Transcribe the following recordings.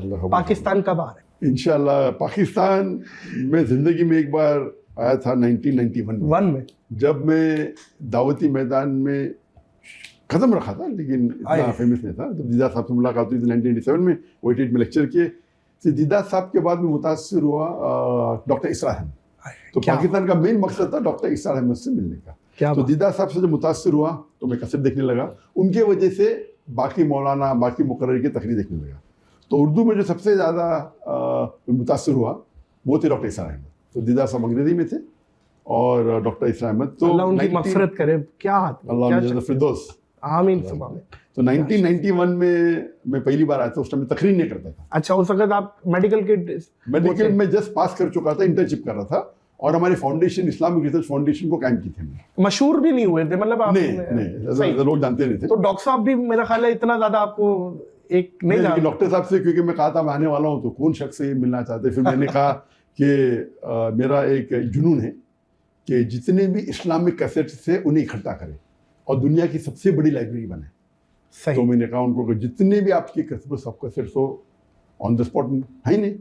इंशाल्लाह। पाकिस्तान कब आ रहे हैं? इंशाल्लाह पाकिस्तान में ज़िंदगी में एक बार आया था 1991 में, जब मैं दावती मैदान में कदम रखा था, लेकिन इतना फेमस नहीं था। जब दीदार साहब से मुलाकात हुई थी 1987 में, वो 88 में लेक्चर किए। तो दीदार साहब के बाद में मुतासिर हुआ डॉक्टर इसरार अहमद। तो पाकिस्तान का मेन मकसद था डॉक्टर इसरार अहमद से मिलने का। तो दीदार साहब से जब मुतासिर हुआ तो मैं कसर देखने लगा, उनके वजह से बाकी मौलाना बाकी मुकर्रर की तकरीर देखने लगा। तो उर्दू में जो सबसे ज़्यादा मुतासिर हुआ वो थे डॉक्टर इसरार अहमद। तो दीदार साहब अंग्रेजी में थे और डॉक्टर इसरार अहमद तो अल्लाह उनकी मग़फ़िरत करे, क्या अल्लाह फिरदौस आमीन। तो 1991 में मैं पहली बार आया था, उस टाइम में तकरीर नहीं करता था। अच्छा, उस वक्त आप मेडिकल में जस्ट पास कर चुका था, इंटर्नशिप कर रहा था और हमारी फाउंडेशन इस्लामिक रिसर्च फाउंडेशन को कायम की थी। मशहूर भी नहीं हुए थे, मतलब आप नहीं लोग जानते नहीं थे। तो डॉक्टर साहब भी मेरा ख्याल है इतना ज्यादा आपको एक नहीं जानते। डॉक्टर साहब से क्योंकि मैं कहा था मैं आने वाला हूँ तो कौन शख्स से मिलना चाहते। फिर मैंने कहा कि मेरा एक जुनून है कि जितने भी इस्लामिक कैसेट्स थे उन्हें इकट्ठा करें और दुनिया की सबसे बड़ी लाइब्रेरी बने। तो मैंने कहा उनको कि जितने भी आपके सब कैसेट्स हो ऑन द स्पॉट है ही नहीं।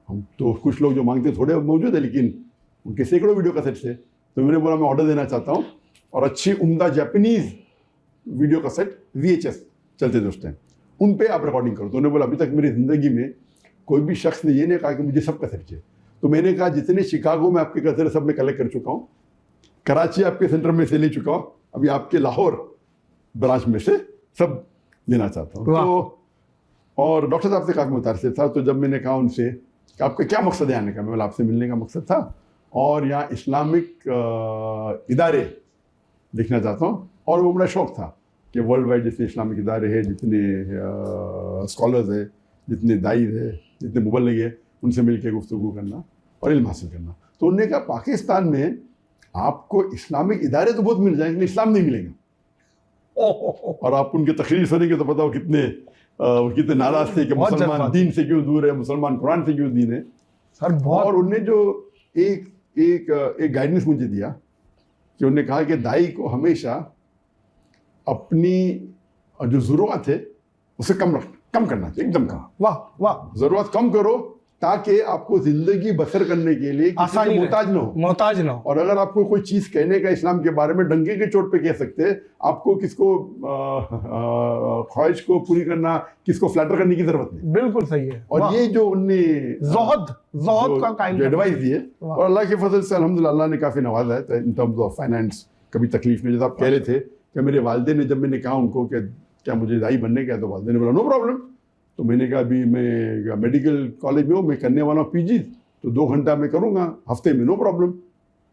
हम तो कुछ लोग जो मांगते थोड़े मौजूद है, लेकिन उनके सैकड़ों वीडियो कैसेट्स थे। तो मैंने बोला मैं ऑर्डर देना चाहता हूँ और अच्छी उम्दा जापानीज़ वीडियो कैसेट VHS चलते थे उस टाइम, उन पे आप रिकॉर्डिंग करो। तो उन्होंने बोला अभी तक मेरी ज़िंदगी में कोई भी शख्स ने ये नहीं कहा कि मुझे सब कैसेट चाहिए। तो मैंने कहा जितने शिकागो में आपके कैसेट सब मैं कलेक्ट कर चुका हूँ, कराची आपके सेंटर में से ले चुका हूँ, अभी आपके लाहौर ब्रांच में से सब लेना चाहता हूँ। तो और डॉक्टर साहब से काफ़ी मुतासिर था। तो जब मैंने कहा उनसे कि आपका क्या मकसद है आने का, मैं बोला आपसे मिलने का मकसद था और यहाँ इस्लामिक इदारे देखना चाहता हूँ। और वो बड़ा शौक़ था कि वर्ल्ड वाइड जितने इस्लामिक इदारे हैं, जितने स्कॉलर्स हैं, जितने दाईद है, जितने मुबल्लिग है, उनसे मिल के गुफ्तगू करना और इल्म हासिल करना। तो उन्होंने कहा पाकिस्तान में आपको इस्लामिक इदारे तो बहुत मिल जाएंगे लेकिन इस्लाम नहीं मिलेगा। और आप उनकी तकरीर सुनेंगे तो पता हो कितने नाराज थे कि मुसलमान दीन से क्यों दूर है, मुसलमान कुरान से क्यों दीन है सर। और उनने जो एक गाइडेंस मुझे दिया कि उन्होंने कहा कि दाई को हमेशा अपनी जो ज़रूरत है उसे कम करना चाहिए, एकदम कम। वाह ज़रूरत कम करो ताकि आपको ज़िंदगी बसर करने के लिए आसानी मोहताज न हो। और अगर आपको कोई चीज़ कहने का इस्लाम के बारे में डंके के चोट पे कह सकते, आपको किसको ख्वाहिश को पूरी करना, किसको फ्लैटर करने की जरूरत नहीं। बिल्कुल सही है। और ये जो उनने ज़ोहद का कायम एडवाइस दिए और अल्लाह के फजल से अल्हम्दुलिल्लाह अल्लाह ने काफ़ी नवाजा है इन टर्म्स ऑफ फाइनेंस। कभी तकलीफ नहीं, जैसे आप कह रहे थे कि मेरे वालिदैन ने, जब मैंने कहा उनको कि क्या मुझे दाई बनने का, तो वालिदैन ने बोला नो प्रॉब्लम। तो मैंने कहा अभी मैं मेडिकल कॉलेज में हूँ, मैं करने वाला हूँ PG, तो 2 घंटा मैं करूँगा हफ्ते में, नो प्रॉब्लम।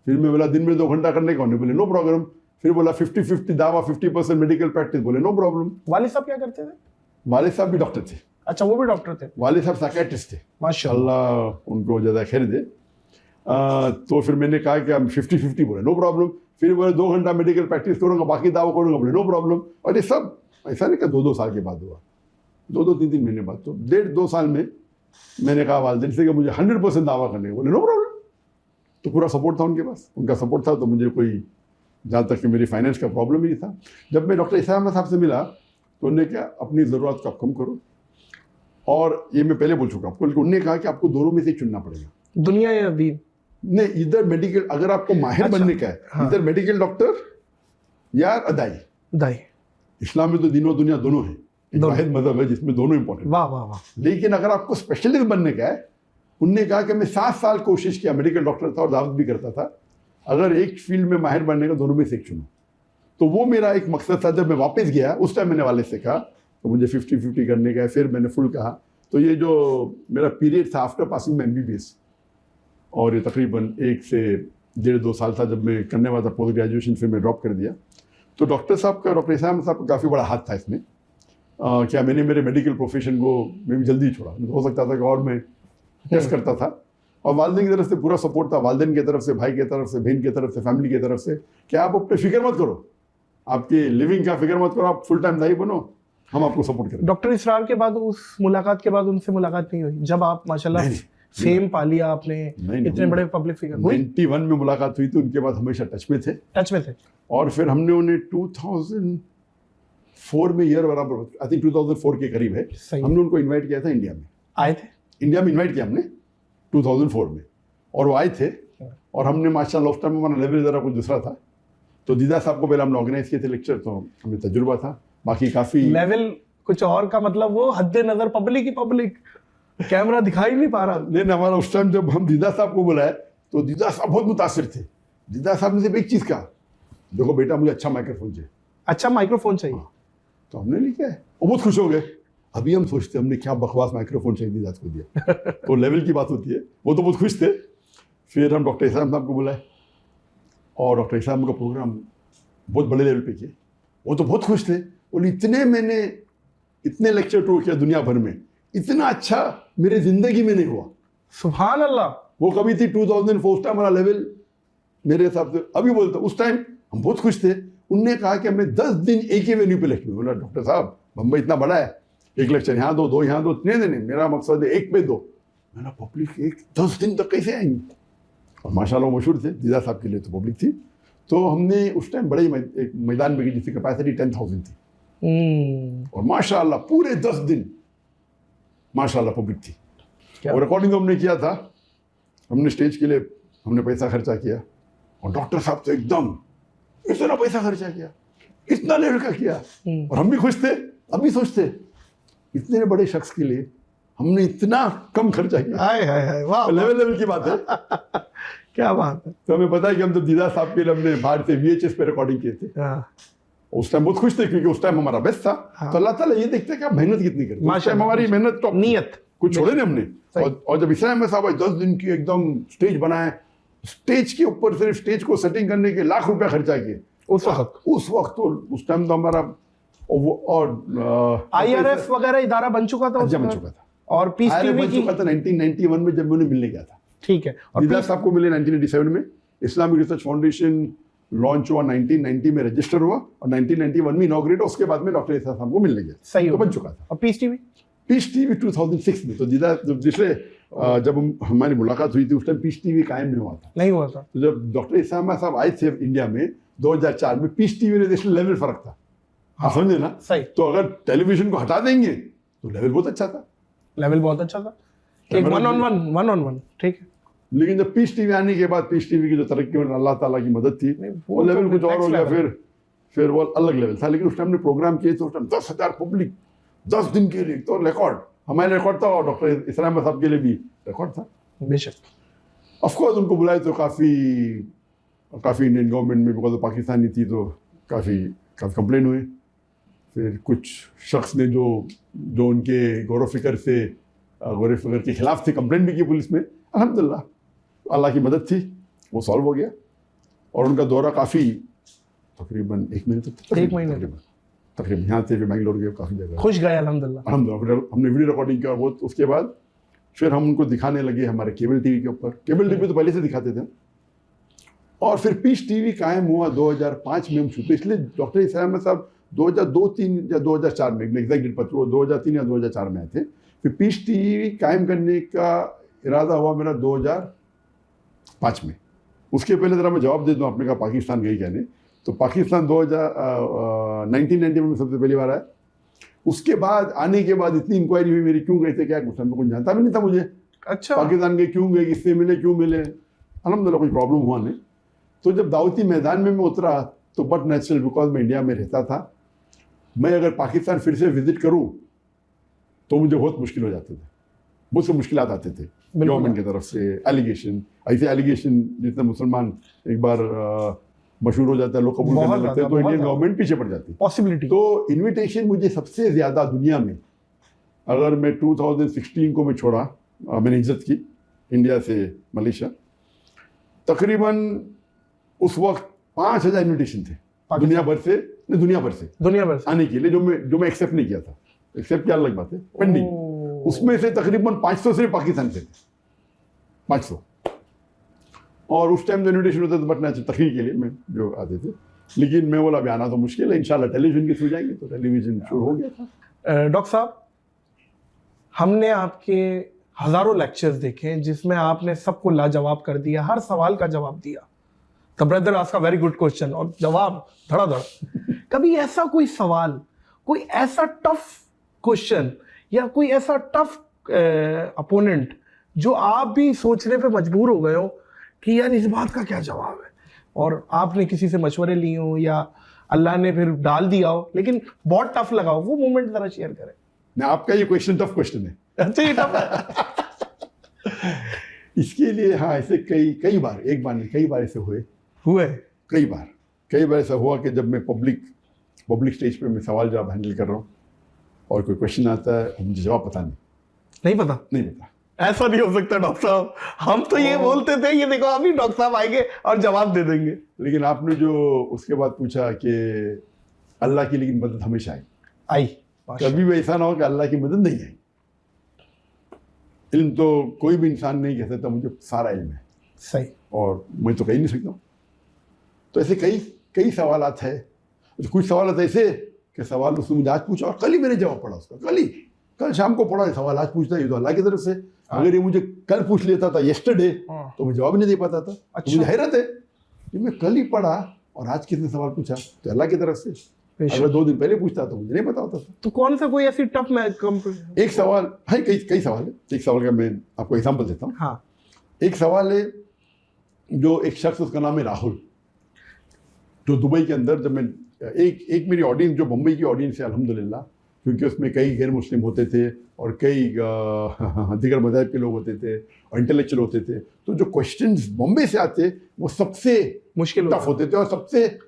फिर मैं बोला दिन में 2 घंटा करने का, उन्होंने बोले नो प्रॉब्लम। फिर बोला 50-50 दावा, 50% मेडिकल प्रैक्टिस, बोले नो प्रॉब्लम। वालिद साहब क्या करते थे? वालिद साहब भी डॉक्टर थे। अच्छा, वो भी डॉक्टर थे? वालिद साहब साइकियाट्रिस्ट थे, माशाअल्लाह, उनको ज़्यादा खैर दे। तो फिर मैंने कहा कि हम 50-50, बोले नो प्रॉब्लम। फिर बोले 2 घंटा मेडिकल प्रैक्टिस करूँगा, बाकी दावा करूँगा, बोले नो प्रॉब्लम। और ये सब ऐसा नहीं कि 2-2 साल के बाद हुआ, 2-3 महीने बाद। तो 1.5-2 साल में मैंने कहा वालिदैन से कि मुझे 100% दावा करने का, बोले नो प्रॉब्लम। तो पूरा सपोर्ट था उनके पास, उनका सपोर्ट था। तो मुझे कोई जहाँ तक कि मेरी फाइनेंस का प्रॉब्लम ही था। जब मैं डॉक्टर इसरार अहमद साहब से मिला तो उन्होंने क्या अपनी ज़रूरत को आप कम करो, और ये मैं पहले बोल चुका आपको, उन्होंने कहा कि आपको दोनों में से चुनना पड़ेगा, दुनिया या दीन। नहीं, इधर मेडिकल, अगर आपको माहिर बनने का है, इधर मेडिकल डॉक्टर या दाई। इस्लाम में तो दीन और दुनिया दोनों है, एक वाहिद मजहब है जिसमें दोनों इंपॉर्टेंट। वाह। लेकिन अगर आपको स्पेशलिस्ट बनने का है, उनने कहा कि मैं 7 साल कोशिश किया, मेडिकल डॉक्टर था और दावत भी करता था, अगर एक फील्ड में माहिर बनने का, दोनों में से एक चुनो। तो वो मेरा एक मकसद था। जब मैं वापस गया उस टाइम मैंने वाले से कहा तो मुझे 50-50 करने का है, फिर मैंने फुल कहा। तो ये जो मेरा पीरियड था आफ्टर पासिंग में MBBS, और ये तकरीबन 1 से 1.5-2 साल था जब मैं करने वाला था पोस्ट ग्रेजुएशन, फिर मैं ड्रॉप कर दिया। तो डॉक्टर इसरार अहमद साहब का काफ़ी बड़ा हाथ था इसमें। क्या मैंने मेरे मेडिकल प्रोफेशन को मैं भी जल्दी छोड़ा, हो सकता था कि और मैं टेस्ट करता था। और वालिदैन की तरफ से पूरा सपोर्ट था, वालिदैन की तरफ से, भाई की तरफ से, बहन की तरफ से, फैमिली की तरफ से, कि आप अपने फिक्र मत करो, आपके लिविंग का फिक्र मत करो, आप फुल टाइम दाई बनो, हम आपको सपोर्ट करें। डॉक्टर इसरार के बाद उस मुलाकात के बाद उनसे मुलाकात नहीं हुई? जब आप माशाल्लाह फेम पा लिया आपने, इतने बड़े पब्लिक फिगर, 91 में मुलाकात हुई थी, उनके बाद हमेशा टच में थे। और फिर हमने उन्हें 2004 में ईयर बराबर, आई थिंक 2004 के करीब है, हमने उनको इन्वाइट किया था इंडिया में। आए थे? इंडिया में इनवाइट किया हमने 2004 में, और वो आए थे, और हमने माशाल्लाह उस टाइम हमारा लेवल ज़रा कुछ दूसरा था, तो दीदा साहब को पहले हमने ऑर्गेनाइज किए थे लेक्चर, तो हमें तजुर्बा था, बाकी काफ़ी लेवल कुछ और का मतलब वो हद्दे नज़र पब्लिक ही पब्लिक, कैमरा दिखाई नहीं पा रहा। लेकिन हमारा उस टाइम जब हम दीदा साहब को बुलाए तो दीदा साहब बहुत मुतासिर थे। दीदा साहब ने सिर्फ एक चीज़ कहा, देखो बेटा मुझे अच्छा माइक्रोफोन चाहिए। अच्छा माइक्रोफोन चाहिए। तो हमने लिखा है, वो बहुत खुश हो गए। अभी हम सोचते हमने क्या बकवास माइक्रोफोन चाहिए दीदा को दिया, तो लेवल की बात होती है, वो तो बहुत खुश थे। फिर हम डॉक्टर इस्लाम साहब को बुलाए, और डॉक्टर इस्लाम का प्रोग्राम बहुत बड़े लेवल पे किए, वो तो बहुत खुश थे। और मैंने इतने लेक्चर टूर किया दुनिया भर में, इतना अच्छा मेरे ज़िंदगी में नहीं हुआ। सुभान अल्लाह। वो कभी थी 2004 टाइम हमारा लेवल मेरे हिसाब से, अभी बोलता उस टाइम हम बहुत खुश थे। उनने कहा कि हमें 10 दिन एक ही वेन्यू पे लेक्चर। बोला डॉक्टर साहब बम्बई इतना बड़ा है, एक लेक्चर यहाँ दो, दो यहाँ दो, इतने देने, मेरा मकसद है एक पे दो। मैंने पब्लिक एक 10 दिन तक कैसे आएंगी, और माशाल्लाह मशहूर थे दीदा साहब के लिए तो पब्लिक थी। तो हमने उस टाइम बड़े एक मैदान में की जिसकी कैपेसिटी 10,000 थी, और माशाल्लाह पूरे 10 दिन माशाल्लाह पब्लिक थी। और रिकॉर्डिंग हमने किया था, हमने स्टेज के लिए हमने पैसा खर्चा किया, और डॉक्टर साहब तो एकदम इतना पैसा खर्चा किया, इतना लेवल का किया, और हम भी खुश थे। अभी सोचते इतने बड़े शख्स के लिए हमने इतना कम खर्चा किया। हाय हाय हाय, वाह, लेवल की बात है। क्या बात है। तो हमें पता है कि हम तो दीदा साहब के लिए हमने बाहर से VHS पे रिकॉर्डिंग किए थे। उस टाइम बहुत खुश थे क्योंकि उस टाइम हमारा बेस्ट था। तो अल्लाह ताला ये देखते हैं कि आप मेहनत कितनी करते हैं। उस टाइम हमारी मेहनत तो नियत कुछ छोड़े नहीं हमने। और जब इस्लाम में साहब 10 दिन की एकदम स्टेज बनाए, स्टेज के ऊपर सिर्फ स्टेज को सेटिंग करने के लाख रुपया खर्चा किए उस वक्त तो उस टाइम तो हमारा और IRF वगैरह इदारा बन चुका था, बन चुका था, और पीस टीवी बन चुका था 1991 में जब मैंने मिलने गया था। ठीक है। और दीदा साहब को मिले 1987 में। इस्लामिक रिसर्च फाउंडेशन लॉन्च हुआ 1990 में, रजिस्टर हुआ, और 1991 में इनॉग्रेट, उसके बाद में डॉक्टर इस्लाम साहब को मिलने गया। सही तो बन चुका था। और पीस टीवी 2006 में। तो दीदा जब हमारी मुलाकात हुई थी उस टाइम पीस टीवी कायम नहीं हुआ था। तो जब डॉक्टर इस्लाम साहब आए थे इंडिया में 2004 में, पीस टीवी ने नेशनल लेवल फर्क था। हाँ, समझे ना। सही। तो अगर टेलीविजन को हटा देंगे तो लेवल बहुत अच्छा था। एक वन ऑन वन, ठीक है। लेकिन जब पीस टीवी आने के बाद, पीस टीवी की जो तरक्की में अल्लाह ताला की मदद थी, वो लेवल कुछ और हो गया। फिर वो अलग लेवल था। लेकिन उस टाइम हमने प्रोग्राम किए तो उस टाइम 10,000 पब्लिक 10 दिन के लिए, तो रिकॉर्ड हमारे रिकॉर्ड था, और डॉक्टर इस्लाम साहब के लिए भी रिकॉर्ड था। बेशक। ऑफकोर्स उनको बुलाए तो काफ़ी इंडियन गवर्नमेंट में, बिकॉज पाकिस्तानी थी तो काफ़ी कंप्लेन हुए। फिर कुछ शख्स ने जो उनके गौरव फिक्र के खिलाफ थे, कंप्लेन भी की पुलिस में। अल्हम्दुलिल्लाह अल्लाह की मदद थी, वो सॉल्व हो गया, और उनका दौरा काफ़ी तकरीबन 1 महीने तक तकरीबन यहाँ से बेंगलोर गए, काफ़ी जगह खुश गए अल्हम्दुलिल्लाह। हमने वीडियो रिकॉर्डिंग किया, वो उसके बाद फिर हम उनको दिखाने लगे हमारे केबल टीवी के ऊपर। केबल टीवी तो पहले से दिखाते थे, और फिर पीस टीवी कायम हुआ 2005 में हम छूटे। इसलिए डॉक्टर इस्लाम साहब 2002-3 या 2004 में, एग्जैक्ट डेट पता, 2003 या 2004 में आए थे। फिर पीस टीवी कायम करने का इरादा हुआ मेरा 2005 में। उसके पहले ज़रा मैं जवाब दे दूँ, आपने कहा पाकिस्तान गई कहने, तो पाकिस्तान 1990 में सबसे पहली बार आया। उसके बाद आने के बाद इतनी इंक्वायरी हुई मेरी, क्यों गए थे, क्या कुछ कुछ जानता भी नहीं था मुझे। अच्छा, पाकिस्तान गए, क्यों गए, किससे मिले, क्यों मिले, अल्हम्दुलिल्लाह कोई प्रॉब्लम हुआ नहीं। तो जब दावती मैदान में मैं उतरा तो बट नेचुरल, बिकॉज मैं इंडिया में रहता था, मैं अगर पाकिस्तान फिर से विजिट करूं तो मुझे बहुत मुश्किल हो जाते थे, मुझसे मुश्किलात आते थे गवर्नमेंट की तरफ से। एलिगेशन, ऐसे एलिगेशन जितने मुसलमान एक बार मशहूर हो जाता है, लोग कबूल करने लगते हैं, तो इंडियन गवर्नमेंट पीछे पड़ जाती है पॉसिबिलिटी। तो इन्विटेशन मुझे सबसे ज़्यादा दुनिया में, अगर मैं 2016 को मैं छोड़ा, मैंने इज्जत की इंडिया से मलेशिया, तकरीबन उस वक्त 5,000 इन्विटेशन थे दुनिया भर से आने के लिए, जो मैं एक्सेप्ट नहीं किया था। एक्सेप्ट क्या अलग बात है, पेंडिंग। उसमें से तकरीबन 500 सिर्फ पाकिस्तान से थे, 500। और उस टाइम जो इन्विटेशन होता था बटना तकरीर के लिए मैं जो आते थे, लेकिन मैं बोला अभी आना तो मुश्किल है, इंशाल्लाह टेलीविजन के थ्रू जाएंगे। तो टेलीविजन शुरू हो गया था। डॉक्टर साहब, हमने आपके हज़ारों लेक्चर्स देखे जिसमें आपने सबको लाजवाब कर दिया, हर सवाल का जवाब दिया। The brother ask a very good question और जवाब धड़ाधड़। कभी ऐसा कोई सवाल, कोई ऐसा टफ क्वेश्चन या कोई ऐसा टफ अपोनेंट जो आप भी सोचने पे मजबूर हो गए हो कि यार इस बात का क्या जवाब है, और आपने किसी से मशवरे लिए हो या अल्लाह ने फिर डाल दिया हो, लेकिन बहुत टफ लगा हो, वो मोमेंट जरा शेयर करें। ना, आपका ये क्वेश्चन टफ क्वेश्चन है। अच्छा, ये टफ है। इसके लिए हाँ, ऐसे कई बार, एक बार नहीं कई बार ऐसे हुए कई बार ऐसा हुआ कि जब मैं पब्लिक स्टेज पे मैं सवाल जवाब हैंडल कर रहा हूँ और कोई क्वेश्चन आता है और मुझे जवाब पता नहीं पता। ऐसा नहीं हो सकता डॉक्टर साहब, हम तो ये बोलते थे, ये देखो अभी डॉक्टर साहब आएंगे और जवाब दे देंगे। लेकिन आपने जो उसके बाद पूछा कि अल्लाह की लेकिन मदद हमेशा आई। कभी भी ऐसा ना हो कि अल्लाह की मदद नहीं आई। इल्म तो कोई भी इंसान नहीं कह सकता मुझे सारा इल्म है, सही, और मैं तो कह नहीं सकता। तो ऐसे कई सवालात है। कुछ सवाल ऐसे कि सवाल उसने मुझे आज पूछा और कल ही मैंने जवाब पढ़ा उसका, कल शाम को पढ़ा। सवाल आज पूछता है ये तो अल्लाह की तरफ से। अगर ये मुझे कल पूछ लेता था येस्टरडे तो मैं जवाब नहीं दे पाता था। अच्छा। तो मुझे हैरत है कि मैं कल ही पढ़ा और आज किसने सवाल पूछा, तो अल्लाह की तरफ से। अगर 2 दिन पहले पूछता तो मुझे नहीं पता होता था। तो कौन सा कोई ऐसी टफ एक सवाल है, कई सवाल है। एक सवाल का मैं आपको एग्जाम्पल देता हूँ। हाँ। एक सवाल है जो एक शख्स, उसका नाम है राहुल, जो दुबई के अंदर, जब मैं एक मेरी ऑडियंस जो मुंबई की ऑडियंस है अल्हम्दुलिल्लाह, क्योंकि उसमें कई गैर मुस्लिम होते थे और कई दीगर मज़हब के लोग होते थे और इंटेलेक्चुअल होते थे। तो जो क्वेश्चंस बॉम्बे से आते वो सबसे मुश्किल टफ होते थे और सबसे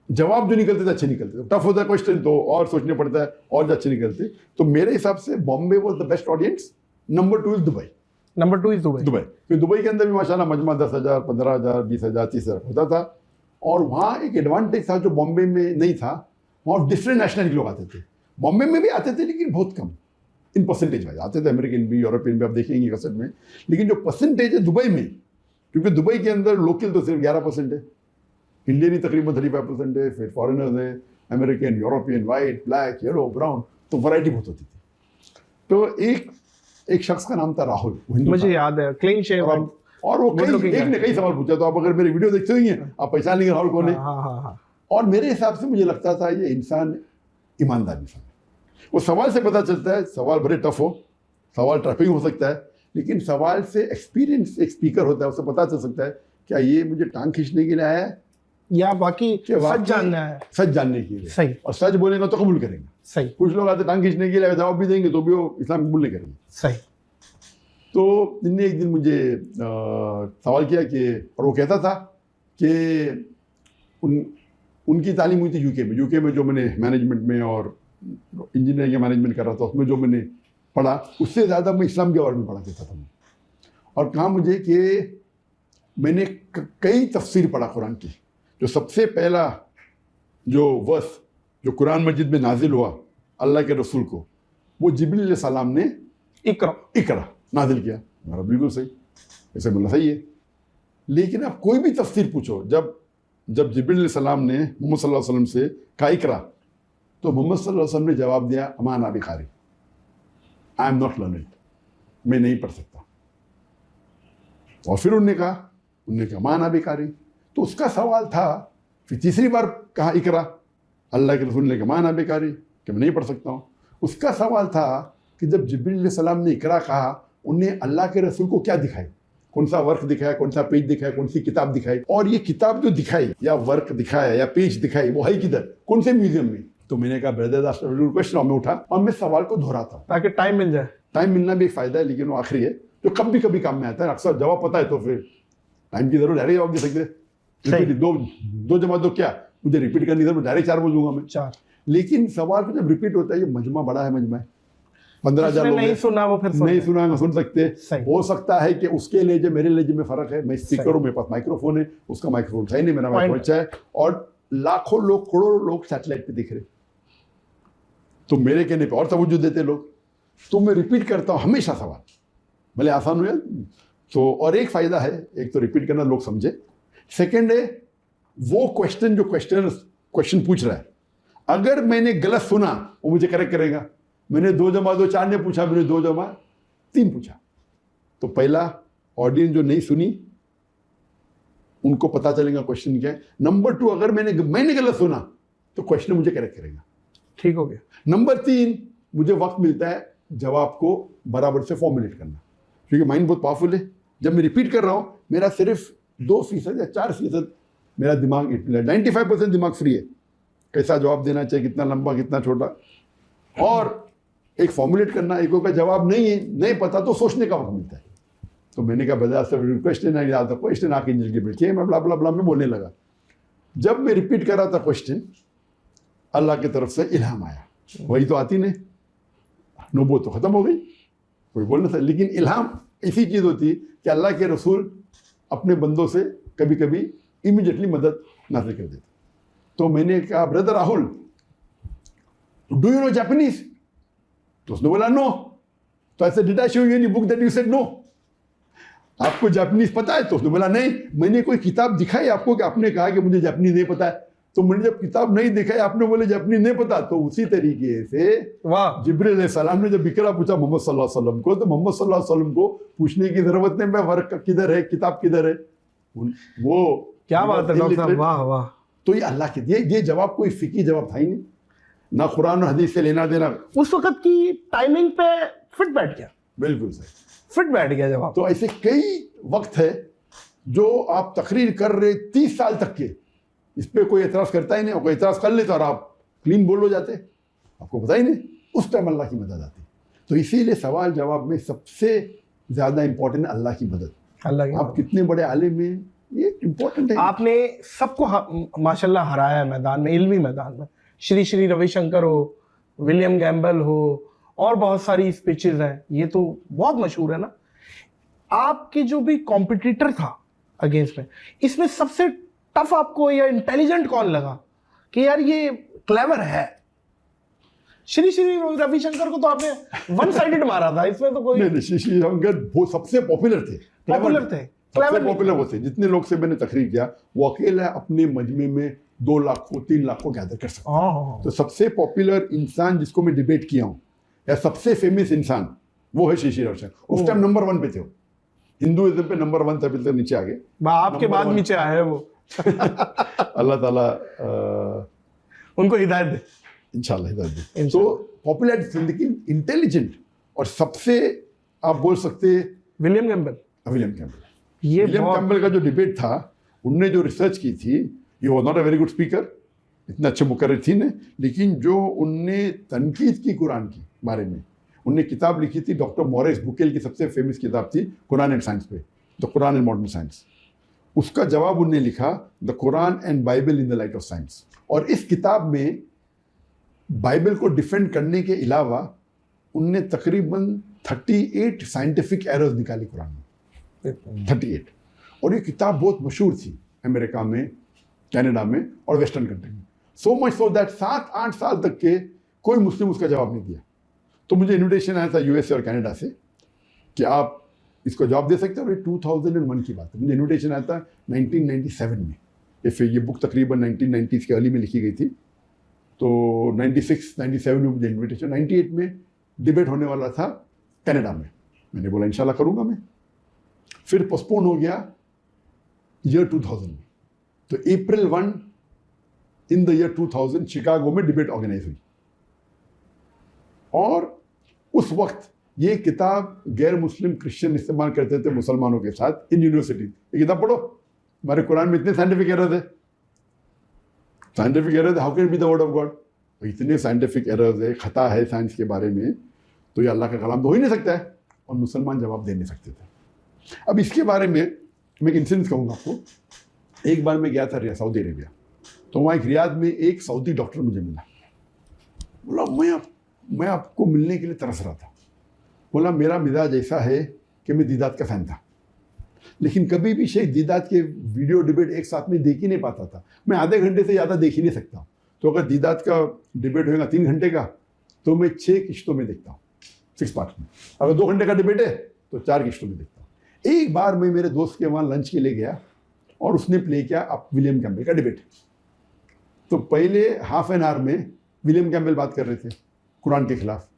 जवाब जो निकलते थे अच्छे निकलते थे। टफ होता है क्वेश्चन तो और सोचने पड़ता है और अच्छे निकलते। तो मेरे हिसाब से Bombay was the best audience. Number 2 is Dubai. क्योंकि दुबई के अंदर भी माशाल्लाह मजमा 10,000, 15,000, 20,000, 30,000 होता था। और वहाँ एक एडवांटेज था जो बॉम्बे में नहीं था, वहाँ डिफरेंट नेशनलिटी लोग आते थे। बॉम्बे में भी आते थे लेकिन बहुत कम, इन परसेंटेज वाइज आते थे। अमेरिकन भी, यूरोपियन भी, आप देखेंगे कसर में। लेकिन जो परसेंटेज है दुबई में, क्योंकि दुबई के अंदर लोकल तो सिर्फ 11% है, इंडियन ही तकरीबन 35% है, फिर फॉरेनर्स हैं, American, European, white, black, yellow, brown, तो वैरायटी बहुत होती थी। तो एक शख्स का नाम था राहुल, मुझे याद है, क्लीन शेव, और वो एक ने कई सवाल पूछा। तो आप अगर मेरी वीडियो देखते होंगे आप पहचान लेंगे राहुल कौन है। और मेरे हिसाब से मुझे लगता था ये इंसान ईमानदार इंसान है। वो सवाल से पता चलता है, सवाल बड़े टफ हो, सवाल ट्रैपिंग हो सकता है, लेकिन सवाल से एक्सपीरियंस एक स्पीकर होता है, उससे पता चल सकता है क्या ये मुझे टांग खींचने के लिए आया है या बाकी सच जानना है, सच जानने के लिए। सही। और सच बोलेगा तो कबूल करेंगे। सही। कुछ लोग आते टांग खींचने के लिए, जवाब भी देंगे तो भी वो इस्लाम कबूल नहीं करेंगे। सही। तो इनने एक दिन मुझे सवाल किया कि, और वो कहता था कि उनकी तालीम हुई थी यूके में जो मैंने मैनेजमेंट में और इंजीनियरिंग का मैनेजमेंट कर रहा था, उसमें जो मैंने पढ़ा उससे ज़्यादा मैं इस्लाम के बारे में पढ़ा करता था। और कहा मुझे कि मैंने कई तफसीर पढ़ा कुरान की। जो सबसे पहला जो वर्स जो कुरान मजिद में नाजिल हुआ अल्लाह के रसूल को, वो जिब्रील अलैहिस्सलाम ने इकरा नाजिल किया। मेरा बिल्कुल सही, ऐसे बोलना सही है। लेकिन आप कोई भी तफसीर पूछो, जब जिब्रील अलैहिस्सलाम ने मोहम्मद सल्लल्लाहु अलैहि वसल्लम से कहा इकरा, तो मोहम्मद सल्लल्लाहु अलैहि वसल्लम ने जवाब दिया अमान बिकारी, आई एम नॉट लर्निंग, मैं नहीं पढ़ सकता। और फिर उन्होंने कहा अमान बिकारी। तो उसका सवाल था, फिर तीसरी बार कहा इकरा, अल्लाह के रसूल ने कहा अमान बिकारी कि मैं नहीं पढ़ सकता हूँ। उसका सवाल था कि जब जिब्रील अलैहिस्सलाम ने इकरा कहा, उन्हें अल्लाह के रसूल को क्या दिखाई, कौन सा वर्क दिखाया, कौन सा पेज दिखाया, कौन सी किताब दिखाई। और ये किताब जो दिखाई या वर्क दिखाया या पेज दिखाई वो है किधर, कौन से म्यूजियम में। तो मैंने कहा ब्रदर क्वेश्चन, मैं उठा और मैं सवाल को दोहराता हूँ ताकि टाइम मिल जाए। टाइम मिलना भी एक फ़ायदा है, लेकिन वो आखिरी है जो कभी कभी काम में आता है। अक्सर जवाब पता है तो फिर टाइम की जरूरत, डायरेक्ट जवाब दे सकते। दो जमा दो क्या, मुझे रिपीट करनी जरूरत, डायरेक्ट 4 बोल दूंगा मैं 4। लेकिन सवाल को जब रिपीट होता है, ये मजमा बड़ा है, मजमा है 15,000 लोग नहीं सुना, वो फिर नहीं सुना सुन सकते। हो सकता है कि उसके लहजे मेरे लहजे में फर्क है, मैं स्पीकर हूँ, मेरे पास माइक्रोफोन है, उसका माइक्रोफोन सही नहीं, मेरा माइक्रोफोन अच्छा है। और लाखों लोग, करोड़ों लोग सैटेलाइट पे दिख रहे, तो मेरे कहने पे और तवज्जो देते लोग। तो मैं रिपीट करता हूँ हमेशा सवाल, भले आसान हो जाए। तो और एक फ़ायदा है, एक तो रिपीट करना लोग समझे, सेकेंड है वो क्वेश्चन जो क्वेश्चन पूछ रहा है, अगर मैंने गलत सुना वो मुझे करेक्ट करेगा। मैंने 2 जमा 2 4 ने पूछा, मैंने 2 जमा 3 पूछा। तो पहला ऑडियंस जो नहीं सुनी उनको पता चलेगा क्वेश्चन क्या है। नंबर 2, अगर मैंने गलत सुना तो क्वेश्चन मुझे करेक्ट करेगा, ठीक हो गया। नंबर 3, मुझे वक्त मिलता है जवाब को बराबर से फॉर्मुलेट करना, क्योंकि माइंड बहुत पावरफुल है। जब मैं रिपीट कर रहा हूँ, मेरा सिर्फ 2% या 4% मेरा दिमाग 95% दिमाग फ्री है, कैसा जवाब देना चाहिए, कितना लंबा कितना छोटा। और एक फॉर्मुलेट करना, एक का जवाब नहीं है, नहीं पता तो सोचने का वक्त मिलता है। तो मैंने कहा बाजार से क्वेश्चन नहीं आता, क्वेश्चन आके इंजन के बैठे मैं ब्ला ब्ला ब्ला में बोलने लगा। जब मैं रिपीट कर रहा था क्वेश्चन, अल्लाह की तरफ से इल्हाम आया, वही तो आती नहीं, नबूवत तो खत्म हो गई, कोई बोल नहीं सकता। लेकिन इल्हाम ऐसी चीज़ होती है कि अल्लाह के रसूल अपने बंदों से कभी कभी इमीडिएटली मदद नाजिल कर देते। तो मैंने कहा brother Rahul, do you know Japanese? तो उसने बोला नो। तो ऐसे did I show you any book that you said no? आपको जापानीज पता है? तो उसने बोला नहीं। मैंने कोई किताब दिखाई आपको कि आपने कहा कि मुझे जापानीज नहीं पता है? तो मैंने जब किताब नहीं दिखाई, आपने बोले जापानीज नहीं पता। तो उसी तरीके से जिब्रील अलैहिस्सलाम ने जब इकरा पूछा मोहम्मद सल्लल्लाहु अलैहि वसल्लम को, तो मोहम्मद सल्लल्लाहु अलैहि वसल्लम को पूछने की जरूरत नहीं, मैं वर्क किधर है, किताब किधर है। वो क्या बात है डॉक्टर साहब, वाह वाह। तो ये अल्लाह के ये जवाब कोई फिकी जवाब था ही नहीं, ना कुरान और हदीस से लेना देना। उस वक्त की टाइमिंग पे फिट बैठ गया, बिल्कुल सही, फिट बैठ गया जवाब। तो ऐसे कई वक्त है जो आप तकरीर कर रहे 30 साल तक के, इस पर कोई एतराज़ करता ही नहीं, और कोई एतराज़ कर लेता और आप क्लीन बोल हो जाते, आपको पता ही नहीं, उस टाइम अल्लाह की मदद आती। तो इसीलिए सवाल जवाब में सबसे ज़्यादा इंपॉर्टेंट है अल्लाह की मदद। अल्लाह की आप कितने बड़े आलिम हैं, ये इंपॉर्टेंट है। आपने सबको माशाल्लाह हराया है मैदान में, इल्मी मैदान में। श्री श्री रविशंकर हो, विलियम गैम्बल हो, और बहुत सारी स्पीचेस हैं, ये तो बहुत मशहूर है ना। आपके जो भी कॉम्पिटिटर था अगेंस्ट में, इसमें सबसे टफ आपको या इंटेलिजेंट कौन लगा कि यार ये क्लेवर है? श्री श्री रविशंकर को तो आपने वन साइडेड मारा था, इसमें तो कोई नहीं, श्री श्री रविशंकर वो सबसे पॉपुलर थे, सबसे पॉपुलर वो थे। जितने लोग से मैंने तकरीर किया, वो अकेला अपने मजमे में 2 लाख को 3 लाख को गैदर कर सकता। तो सबसे पॉपुलर इंसान जिसको मैं डिबेट किया हूँ, या सबसे फेमस इंसान, वो है श्री श्री रविशंकर। उस टाइम नंबर 1 पे थे वो, हिंदुइज्म पे नंबर 1 था, फिर नीचे आ गए, आपके बाद नीचे आए वो। अल्लाह ताला उनको हिदायत दे, इंशाल्लाह हिदायत दे। तो पॉपुलैरिटी, लेकिन इंटेलिजेंट और सबसे आप बोल सकते विलियम कैम्पबेल। ये विलियम कैम्पबेल का जो डिबेट था, उनने जो रिसर्च की थी, ये was not a very good speaker, इतने अच्छे मुकर्रिर थी ने, लेकिन जो उनने तनकीद की कुरान की बारे में, उनने किताब लिखी थी, डॉक्टर मॉरिस बुकेल की सबसे फेमस किताब थी कुरान एंड साइंस पे, the Quran and modern science. उसका जवाब उनने लिखा the Quran and Bible in the light of science. और इस किताब में बाइबल को डिफेंड करने के अलावा उनने तकरीबन 38 साइंटिफिक एरर्स निकाली कुरान में, 38। और ये किताब बहुत मशहूर थी अमेरिका में, कनाडा में और वेस्टर्न कंट्री में। सो मच सो दैट 7-8 साल तक के कोई मुस्लिम उसका जवाब नहीं दिया। तो मुझे इन्विटेशन आया था यूएसए और कनाडा से कि आप इसको जवाब दे सकते हैं। और ये 2001 की बात है, मुझे इन्विटेशन आया था 1997 में। ये बुक तकरीबन 1990s के अर्ली में लिखी गई थी, तो 96-97 में मुझे इन्विटेशन, 98 में डिबेट होने वाला था कनाडा में। मैंने बोला इंशाल्लाह करूँगा मैं। फिर पोस्टपोन हो गया ईयर 2000 में। तो अप्रैल 1 इन द ईयर 2000 शिकागो में डिबेट ऑर्गेनाइज हुई। और उस वक्त ये किताब गैर मुस्लिम क्रिश्चियन इस्तेमाल करते थे मुसलमानों के साथ इन यूनिवर्सिटी। ये किताब पढ़ो, हमारे कुरान में इतने साइंटिफिक एरर्स है, how can be the word of God? इतने साइंटिफिक एरर्स है, खता है साइंस के बारे में, तो ये अल्लाह का कलाम तो हो ही नहीं सकता है। और मुसलमान जवाब दे नहीं सकते थे। अब इसके बारे में मैं एक इंसिडेंट कहूँगा आपको। एक बार मैं गया था सऊदी अरेबिया, तो वहाँ एक रियाद में एक सऊदी डॉक्टर मुझे मिला। बोला मैं आपको मिलने के लिए तरस रहा था। बोला मेरा मिजाज ऐसा है कि मैं दीदात का फ़ैन था, लेकिन कभी भी शेख दीदात के वीडियो डिबेट एक साथ में देख ही नहीं पाता था। मैं आधे घंटे से ज़्यादा देख ही नहीं सकता। तो अगर दीदात का डिबेट होगा 3 घंटे का, तो मैं 6 किश्तों में देखता हूँ, 6 पार्ट में। अगर 2 घंटे का डिबेट है तो 4 किश्तों में देखता हूँ। एक बार मैं मेरे दोस्त के वहाँ लंच के लिए गया और उसने प्ले किया अब विलियम कैम्पबेल का डिबेट। तो पहले हाफ एन आवर में विलियम कैम्पबेल बात कर रहे थे कुरान के खिलाफ,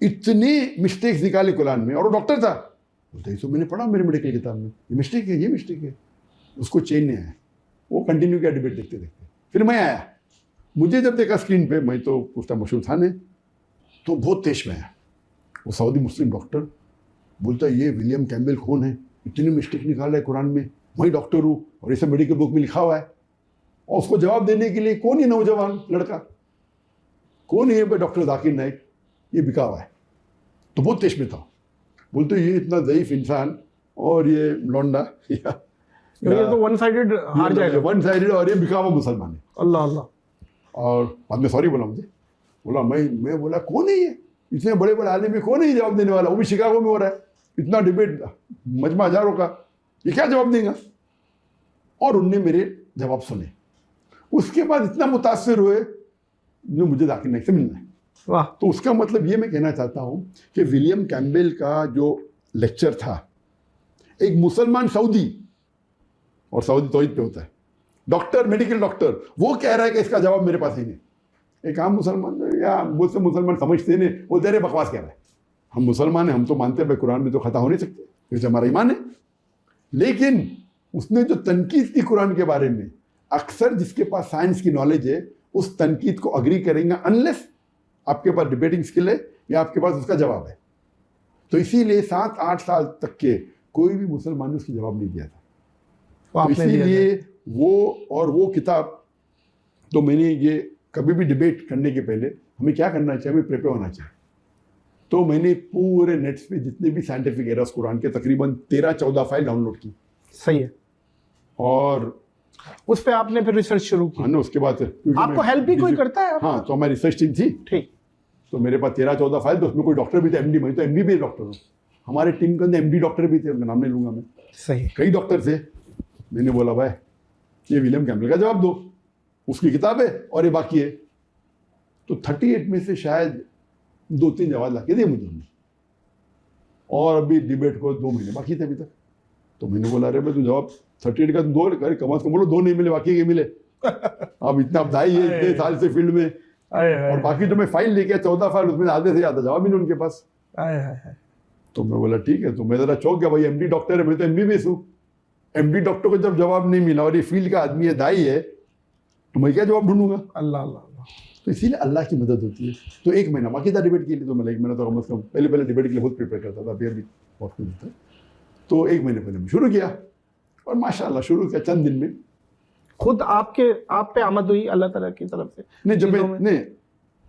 इतने मिस्टेक्स निकाले कुरान में, और वो डॉक्टर था। बोलते इसको मैंने पढ़ा मेरे मेडिकल किताब में, ये मिस्टेक है। उसको चेंज नहीं आया, वो कंटिन्यू किया डिबेट देखते देखते। फिर मैं आया, मुझे जब देखा स्क्रीन पे, मैं तो उस टाइम मशहूर था नहीं, तो बहुत तेज में आया। वो सऊदी मुस्लिम डॉक्टर बोलता है ये विलियम कैम्पबेल कौन है, इतनी मिस्टेक निकाला है कुरान में, मैं डॉक्टर हूँ और ये सब मेडिकल बुक में लिखा हुआ है। और उसको जवाब देने के लिए कौन ही नौजवान लड़का, कौन है ये डॉक्टर जाकिर नाइक, ये बिका हुआ है। तो बहुत तेज में था, बोलते ये इतना ज़ईफ इंसान और ये लौंडा ये तो वन साइडेड हार जाएगा, वन साइडेड, और ये बिका हुआ मुसलमान है। अल्लाह अल्लाह। और बाद में सॉरी बोला मुझे, बोला मैं बोला कौन है ये, इतने बड़े बड़े आलिम में कौन है ये जवाब देने वाला, वो भी शिकागो में हो रहा है, इतना डिबेट मजमा हजारों का, ये क्या जवाब देगा। और उनने मेरे जवाब सुने, उसके बाद इतना मुतासिर हुए जो मुझे जाकिर नाइक से मिलना है। वाह। तो उसका मतलब ये मैं कहना चाहता हूँ कि विलियम कैम्पबेल का जो लेक्चर था, एक मुसलमान सऊदी, और सऊदी तौहीद पे होता है, डॉक्टर, मेडिकल डॉक्टर, वो कह रहा है कि इसका जवाब मेरे पास ही नहीं। एक आम मुसलमान या मुझसे मुसलमान समझते नहीं, वो तेरे बकवास कह रहा है, हम मुसलमान हैं, हम तो मानते हैं भाई कुरान में तो खता हो नहीं सकते, क्योंकि हमारा ईमान है। लेकिन उसने जो तनकीद की कुरान के बारे में, अक्सर जिसके पास साइंस की नॉलेज है उस तनकीद को अग्री करेंगे अनलेस आपके पास डिबेटिंग स्किल है या आपके पास उसका जवाब है। तो इसीलिए 7-8 साल तक के कोई भी मुसलमान ने उसकी जवाब नहीं दिया था। तो इसीलिए वो किताब, तो मैंने ये कभी भी डिबेट करने के पहले हमें क्या करना चाहिए, हमें प्रिपेयर होना चाहिए। तो मैंने पूरे नेट्स पे जितने भी साइंटिफिक एरर्स कुरान के तकरीबन 13-14 फाइल डाउनलोड की। सही है। और उस पे आपने फिर रिसर्च शुरू की? हाँ ना, उसके बाद आपको हेल्प भी कोई करता है? हाँ, तो हमारी रिसर्च टीम थी। ठीक। तो मेरे पास 13-14 फाइल, तो उसमें कोई डॉक्टर भी थे, एमडी, मैं तो एमबीबीएस डॉक्टर हूँ, हमारे टीम के अंदर एमडी डॉक्टर भी थे, उनका नाम नहीं लूंगा मैं। सही। कई डॉक्टर थे। मैंने बोला भाई ये विलियम कैम्पबेल का जवाब दो, उसकी किताब है और ये बाकी है। तो 38 में से शायद 2-3 जवाब ला के दिए मुझे, और अभी डिबेट को 2 महीने बाकी थे अभी तक। तो मैंने बोला अरे भाई तू जवाब 38 का 2, कम से कम बोलो 2 नहीं मिले, बाकी के मिले। अब इतना बधाई है इतने साल से फील्ड में, और बाकी जो मैं फाइल लेके 14 फाइल, उसमें आधे से ज़्यादा जवाब ही नहीं उनके पास। तो मैं बोला ठीक है। तो मैं ज़रा चौंक गया, भाई एमडी डॉक्टर है, मैं तो एमबीबीएस हूँ, एमडी डॉक्टर को जब जवाब नहीं मिला और ये फील्ड का आदमी है, दाई है, तो मैं क्या जवाब ढूंढूंगा। अल्लाह अल्लाह। तो इसीलिए अल्लाह की मदद होती है। तो 1 महीना बाकी था डिबेट के लिए, तो मैं 1 महीना तो कम से कम पहले डिबेट के लिए बहुत प्रिपेयर करता था, अभी बहुत कुछ था। तो 1 महीने पहले मैं शुरू किया, और माशाल्लाह शुरू किया, चंद दिन में खुद आप पे आमद हुई अल्लाह ताला की तरफ से? नहीं, जब मैं